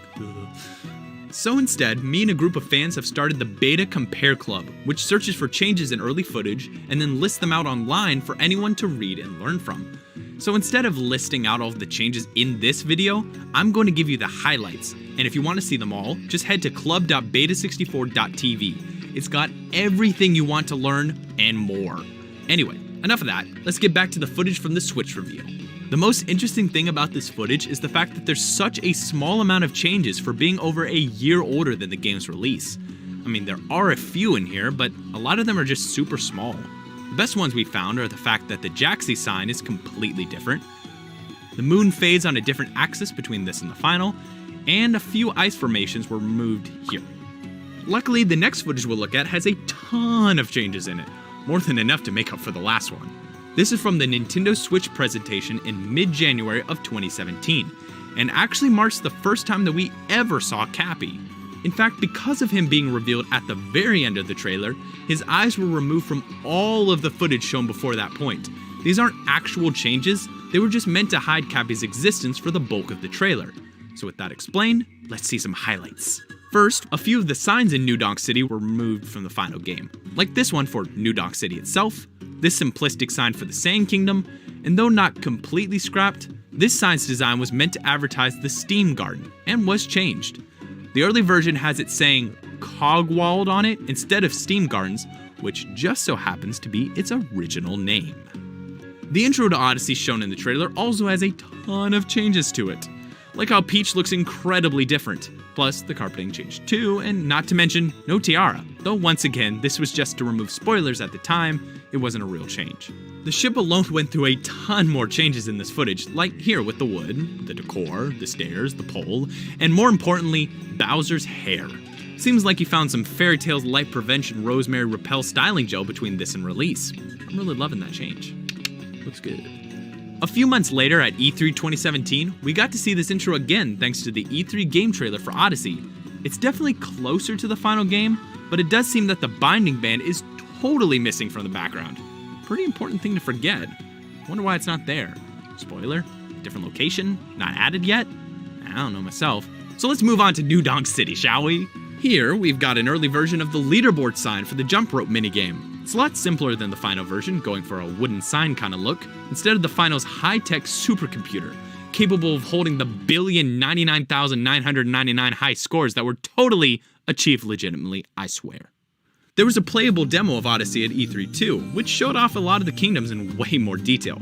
S9: So instead, me and a group of fans have started the Beta Compare Club, which searches for changes in early footage and then lists them out online for anyone to read and learn from. So instead of listing out all of the changes in this video, I'm going to give you the highlights, and if you want to see them all, just head to club.beta64.tv. It's got everything you want to learn and more. Anyway, enough of that, let's get back to the footage from the Switch reveal. The most interesting thing about this footage is the fact that there's such a small amount of changes for being over a year older than the game's release. I mean, there are a few in here, but a lot of them are just super small. The best ones we found are the fact that the Jaxi sign is completely different, the moon fades on a different axis between this and the final, and a few ice formations were removed here. Luckily, the next footage we'll look at has a ton of changes in it, more than enough to make up for the last one. This is from the Nintendo Switch presentation in mid-January of 2017, and actually marks the first time that we ever saw Cappy. In fact, because of him being revealed at the very end of the trailer, his eyes were removed from all of the footage shown before that point. These aren't actual changes, they were just meant to hide Cappy's existence for the bulk of the trailer. So with that explained, let's see some highlights. First, a few of the signs in New Donk City were removed from the final game, like this one for New Donk City itself, this simplistic sign for the Sand Kingdom, and though not completely scrapped, this sign's design was meant to advertise the Steam Garden, and was changed. The early version has it saying Cogwald on it instead of Steam Gardens, which just so happens to be its original name. The intro to Odyssey shown in the trailer also has a ton of changes to it. Like how Peach looks incredibly different. Plus, the carpeting changed too, and not to mention, no tiara. Though once again, this was just to remove spoilers at the time, it wasn't a real change. The ship alone went through a ton more changes in this footage, like here with the wood, the decor, the stairs, the pole, and more importantly, Bowser's hair. Seems like he found some Fairy Tail's Light Prevention Rosemary Repel styling gel between this and release. I'm really loving that change. Looks good. A few months later at E3 2017, we got to see this intro again thanks to the E3 game trailer for Odyssey. It's definitely closer to the final game, but it does seem that the binding band is totally missing from the background. Pretty important thing to forget. Wonder why it's not there. Spoiler? Different location? Not added yet? I don't know myself. So let's move on to New Donk City, shall we? Here, we've got an early version of the leaderboard sign for the jump rope minigame. It's a lot simpler than the final version, going for a wooden sign kind of look, instead of the final's high-tech supercomputer, capable of holding the 1,099,999 high scores that were totally achieved legitimately, I swear. There was a playable demo of Odyssey at E3 too, which showed off a lot of the kingdoms in way more detail.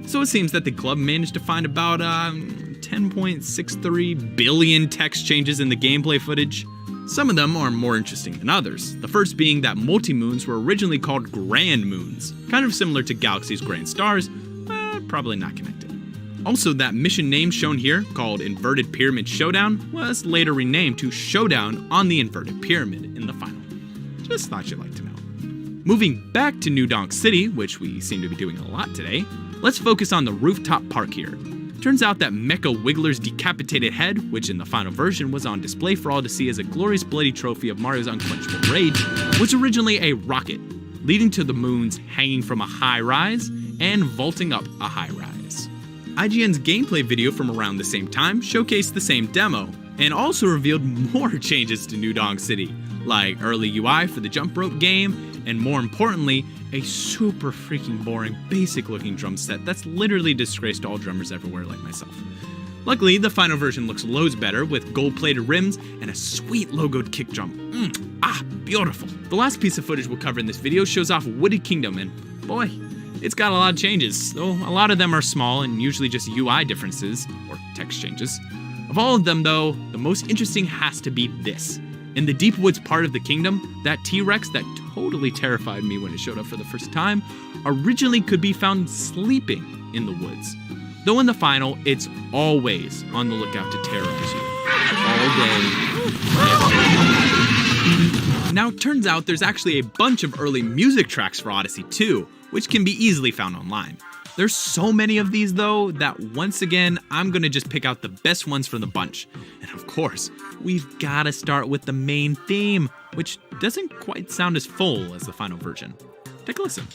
S9: So it seems that the club managed to find about 10.63 billion text changes in the gameplay footage. Some of them are more interesting than others, the first being that multi-moons were originally called Grand Moons, kind of similar to Galaxy's Grand Stars, but probably not connected. Also, that mission name shown here, called Inverted Pyramid Showdown, was later renamed to Showdown on the Inverted Pyramid in the final. Just thought you'd like to know. Moving back to New Donk City, which we seem to be doing a lot today, let's focus on the rooftop park here. Turns out that Mecha Wiggler's decapitated head, which in the final version was on display for all to see as a glorious bloody trophy of Mario's unquenchable rage, was originally a rocket, leading to the moons hanging from a high rise and vaulting up a high rise. IGN's gameplay video from around the same time showcased the same demo, and also revealed more changes to New Donk City, like early UI for the jump rope game, and more importantly, a super freaking boring, basic looking drum set that's literally disgraced to all drummers everywhere like myself. Luckily, the final version looks loads better with gold-plated rims and a sweet logoed kick drum. Beautiful. The last piece of footage we'll cover in this video shows off Wooded Kingdom, and boy, it's got a lot of changes, though a lot of them are small and usually just UI differences, or text changes. Of all of them though, the most interesting has to be this. In the Deep Woods part of the kingdom, that T-Rex that totally terrified me when it showed up for the first time, originally could be found sleeping in the woods. Though in the final, it's always on the lookout to terrorize you. All day. Now it turns out there's actually a bunch of early music tracks for Odyssey 2, which can be easily found online. There's so many of these though that once again, I'm gonna just pick out the best ones from the bunch. And of course, we've gotta start with the main theme, which doesn't quite sound as full as the final version. Take a listen.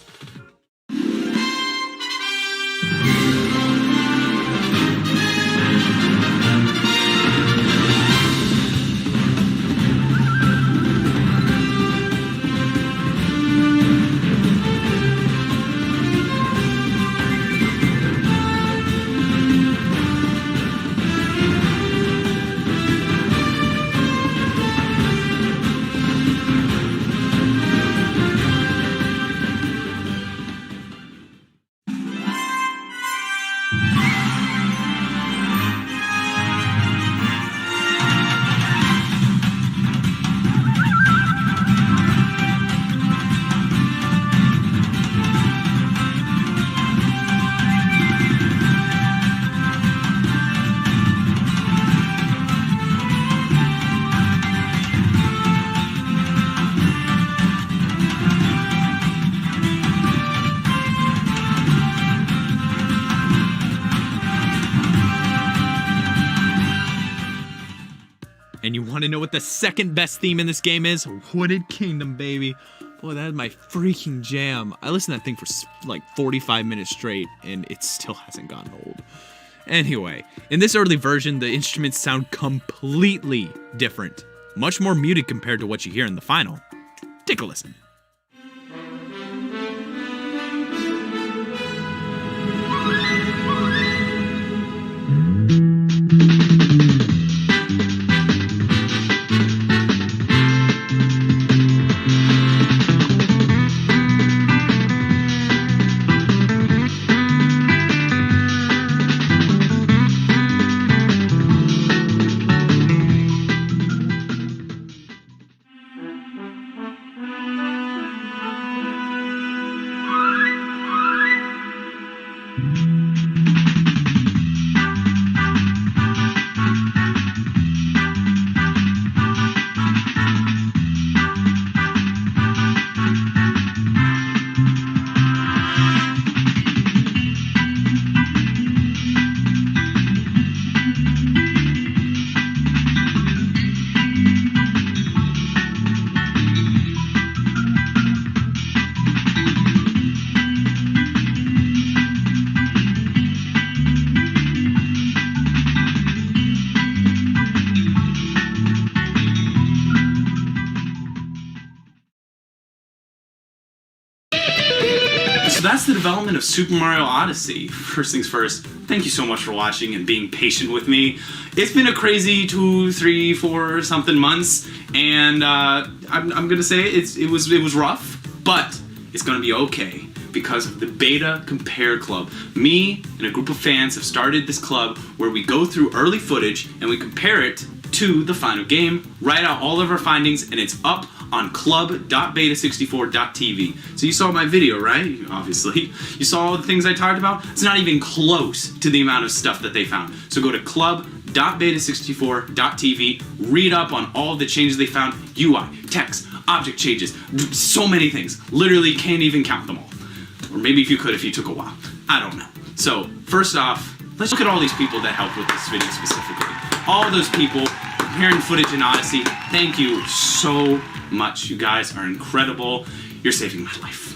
S9: And you want to know what the second best theme in this game is? Wooded Kingdom, baby. Boy, that is my freaking jam. I listened to that thing for like 45 minutes straight, and it still hasn't gotten old. Anyway, in this early version, the instruments sound completely different. Much more muted compared to what you hear in the final. Take a listen.
S11: So that's the development of Super Mario Odyssey. First things first, thank you so much for watching and being patient with me. It's been a crazy 2, 3, 4 something months, and I'm gonna say it was rough, but it's gonna be okay because of the Beta Compare Club. Me and a group of fans have started this club where we go through early footage and we compare it to the final game, write out all of our findings, and it's up on club.beta64.tv. So you saw my video, right? Obviously. You saw all the things I talked about? It's not even close to the amount of stuff that they found. So go to club.beta64.tv, read up on all the changes they found, UI, text, object changes, so many things. Literally can't even count them all. Or maybe if you could if you took a while. I don't know. So first off, let's look at all these people that helped with this video specifically. All those people comparing footage in Odyssey, thank you so much. You guys are incredible. You're saving my life.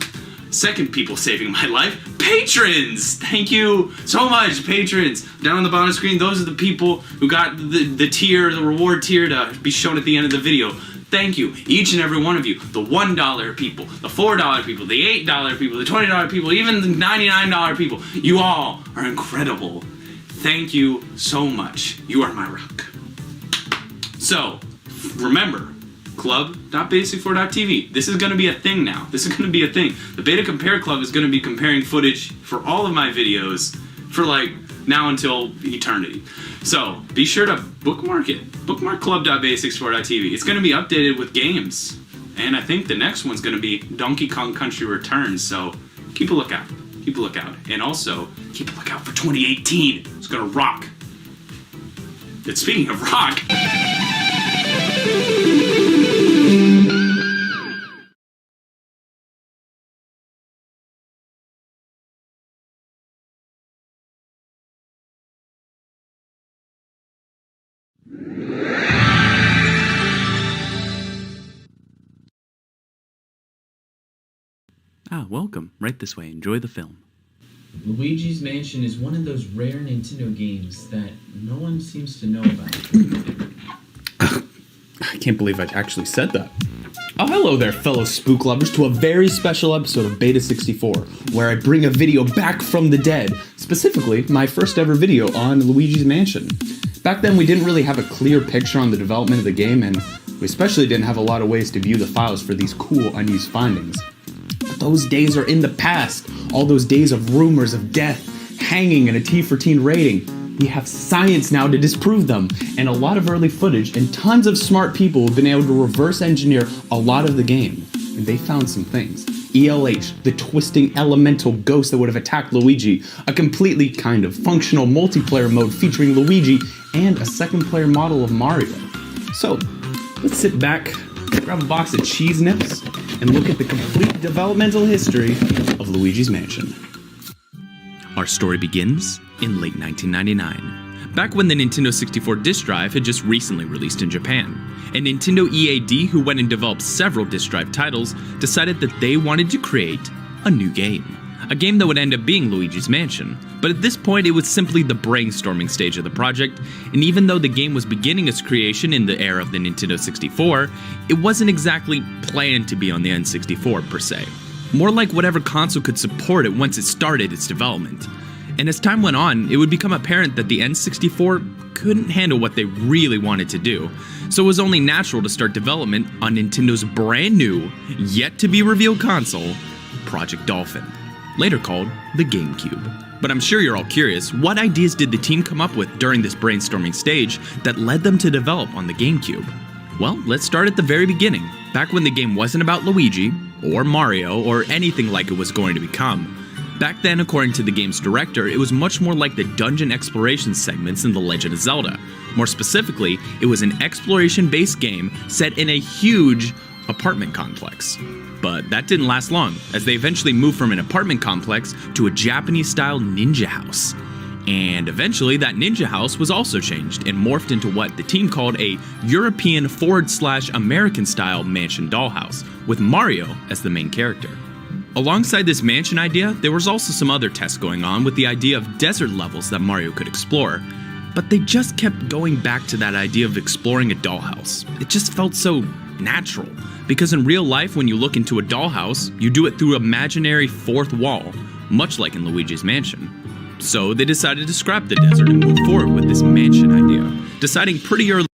S11: Second people saving my life, patrons! Thank you so much, patrons. Down on the bottom screen, those are the people who got the tier, the reward tier to be shown at the end of the video. Thank you, each and every one of you. The $1 people, the $4 people, the $8 people, the $20 people, even the $99 people. You all are incredible. Thank you so much. You are my rock. So, remember, club.beta64.tv. This is going to be a thing now. This is going to be a thing. The Beta Compare Club is going to be comparing footage for all of my videos for like now until eternity. So be sure to bookmark it. Bookmark club.beta64.tv. It's going to be updated with games. And I think the next one's going to be Donkey Kong Country Returns. So keep a lookout. Keep a lookout. And also, keep a lookout for 2018. It's going to rock. And speaking of rock...
S9: Welcome. Right this way. Enjoy the film.
S12: Luigi's Mansion is one of those rare Nintendo games that no one seems to know about.
S13: I can't believe I actually said that. Oh, hello there, fellow spook lovers, to a very special episode of Beta 64, where I bring a video back from the dead, specifically my first ever video on Luigi's Mansion. Back then, we didn't really have a clear picture on the development of the game, and we especially didn't have a lot of ways to view the files for these cool, unused findings. But those days are in the past. All those days of rumors of death, hanging, and a T for teen rating. We have science now to disprove them, and a lot of early footage, and tons of smart people have been able to reverse engineer a lot of the game. And they found some things. ELH, the twisting elemental ghost that would have attacked Luigi, a completely kind of functional multiplayer mode featuring Luigi, and a second player model of Mario. So, let's sit back, grab a box of cheese nips, and look at the complete developmental history of Luigi's Mansion.
S9: Our story begins in late 1999. back when the Nintendo 64 disk drive had just recently released in Japan. And Nintendo EAD, who went and developed several disk drive titles, decided that they wanted to create a new game. A game that would end up being Luigi's Mansion. But at this point, it was simply the brainstorming stage of the project, and even though the game was beginning its creation in the era of the Nintendo 64, it wasn't exactly planned to be on the N64 per se. More like whatever console could support it once it started its development. And as time went on, it would become apparent that the N64 couldn't handle what they really wanted to do, so it was only natural to start development on Nintendo's brand new, yet to be revealed console, Project Dolphin, later called the GameCube. But I'm sure you're all curious, what ideas did the team come up with during this brainstorming stage that led them to develop on the GameCube? Well, let's start at the very beginning, back when the game wasn't about Luigi, or Mario, or anything like it was going to become. Back then, according to the game's director, it was much more like the dungeon exploration segments in The Legend of Zelda. More specifically, it was an exploration-based game set in a huge apartment complex. But that didn't last long, as they eventually moved from an apartment complex to a Japanese-style ninja house. And eventually, that ninja house was also changed and morphed into what the team called a European/American-style mansion dollhouse, with Mario as the main character. Alongside this mansion idea, there was also some other tests going on with the idea of desert levels that Mario could explore. But they just kept going back to that idea of exploring a dollhouse. It just felt so natural. Because in real life, when you look into a dollhouse, you do it through imaginary fourth wall, much like in Luigi's Mansion. So they decided to scrap the desert and move forward with this mansion idea, deciding pretty early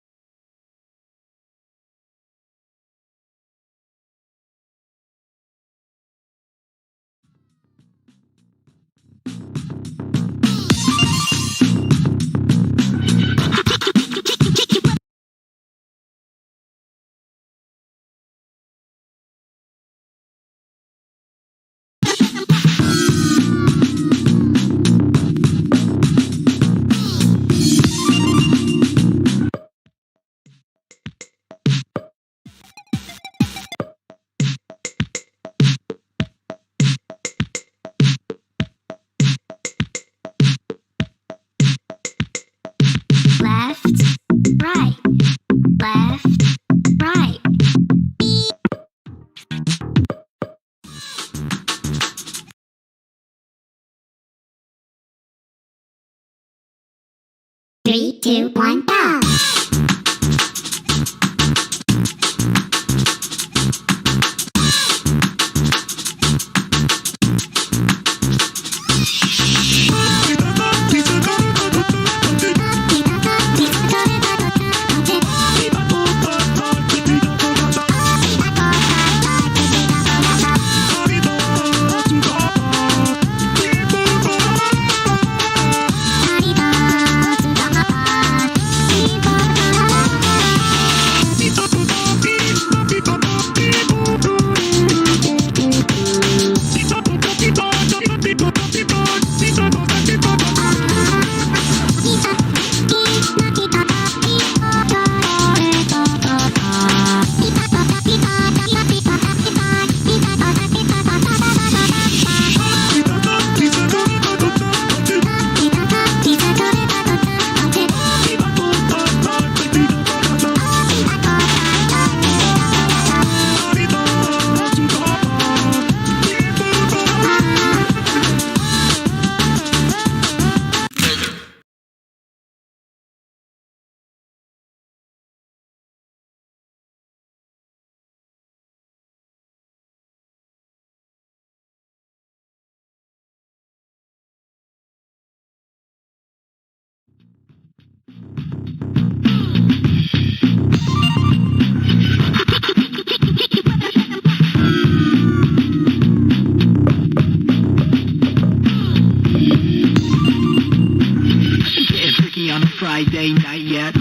S10: Three, two, one, go!
S3: Friday night yet.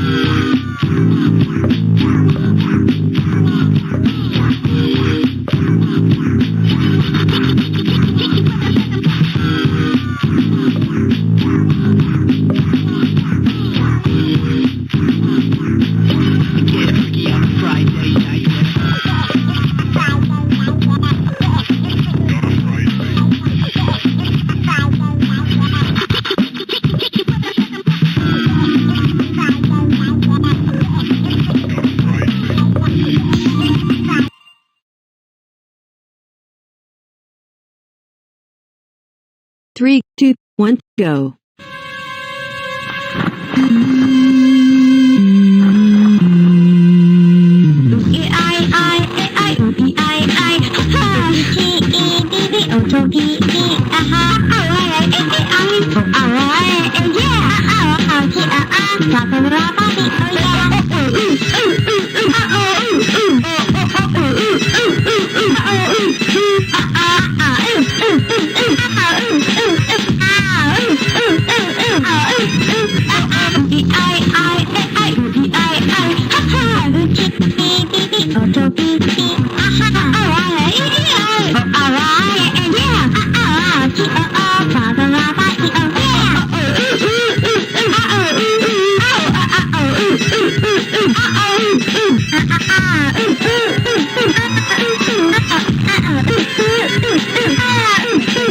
S14: 1, go.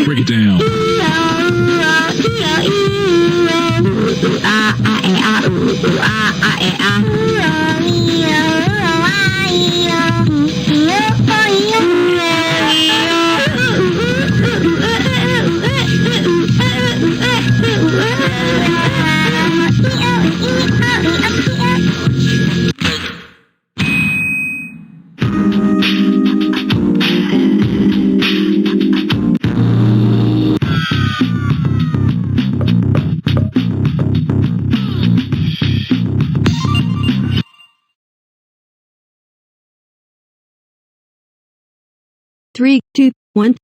S2: Break it down. Three, two, one.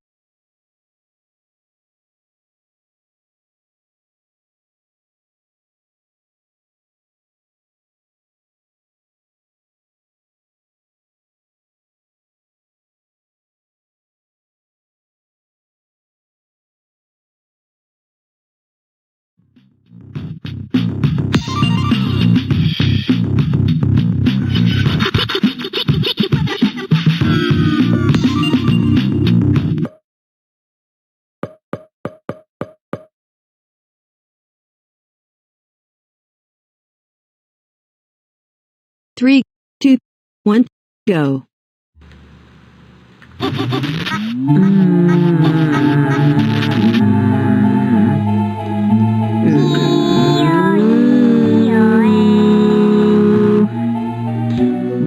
S2: Three, two, one, go.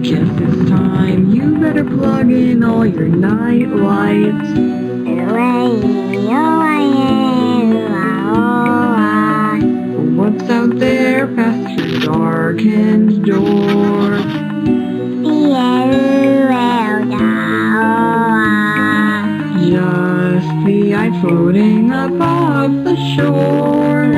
S2: Just this time, you better plug in all your night lights. What's out there past your darkened door? Just the eye floating above the shore.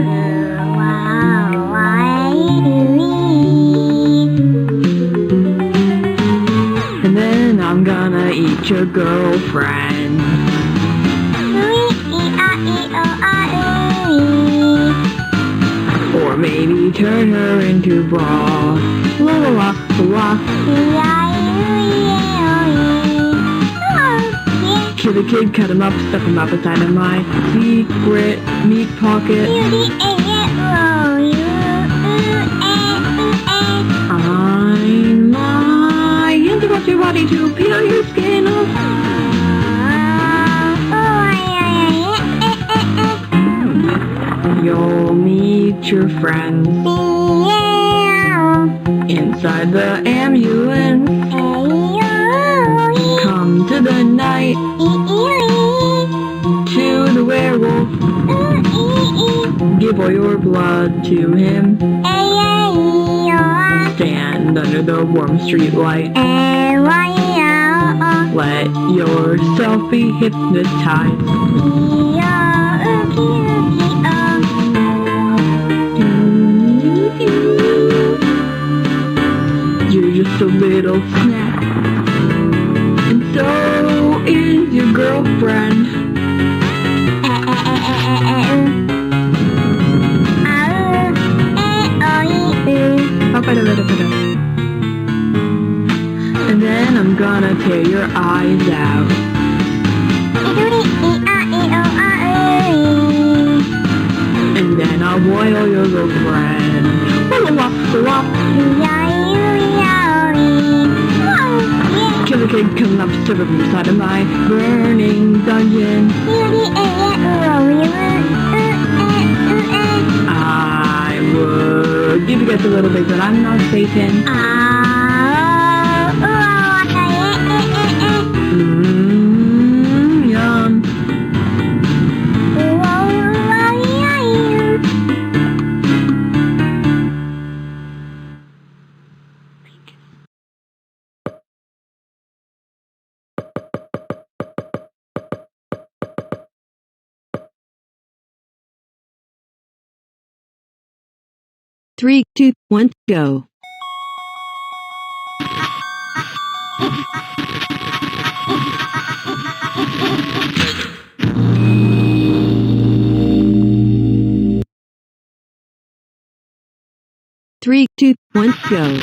S2: And then I'm gonna eat your girlfriend. Or maybe turn her into broth. La la la la. Kill the kid, cut him up, stuff him up inside of my secret meat pocket. I'm lying about your body to peel your skin off. You'll meet your friends inside the ambulance. Come to the night to the werewolf. Give all your blood to him. Stand under the warm street light. Let yourself be hypnotized. You're just a little snack, and so is your girlfriend. And then I'm gonna tear your eyes out. And then I'll boil your girlfriend. Kill the kid, come up, serve him inside of my burning dungeon.
S14: I would give you guys a little bit, but I'm not Satan. Yum. Three, two, one, go. Three, two, one, go.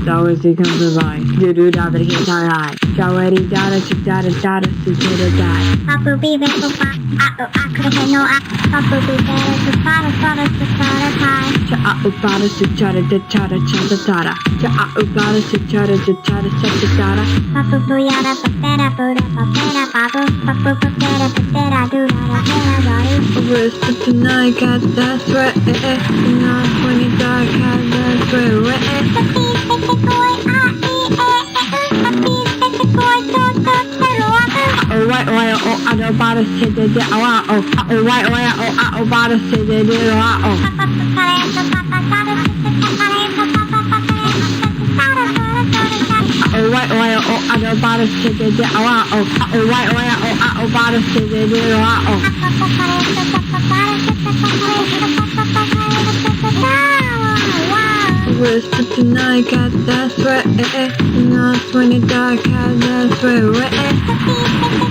S14: Dawasi comes by. Dudu dabri tarai. Shawari dara chidara dara sukura dai.
S10: Papu bibe pupa. Akre no a. Papu bibe supara para supara pai.
S14: Cha upara suchara de chara chata tara. Cha upara suchara de chara chata tara.
S10: Papu puyara papera pura papera papu. Papu papera papera dura papera daru.
S14: Whisper tonight, cat, that's right. Not when you dark, cat, that's right. White oil, oh, I don't bother to the oh, white oil, oh, I don't bother to the oh, white oil, oh, I don't bother to the oh, white oil, oh, I don't bother to the Whisper tonight, cat, that's right. Not when you dark, cat, that's right.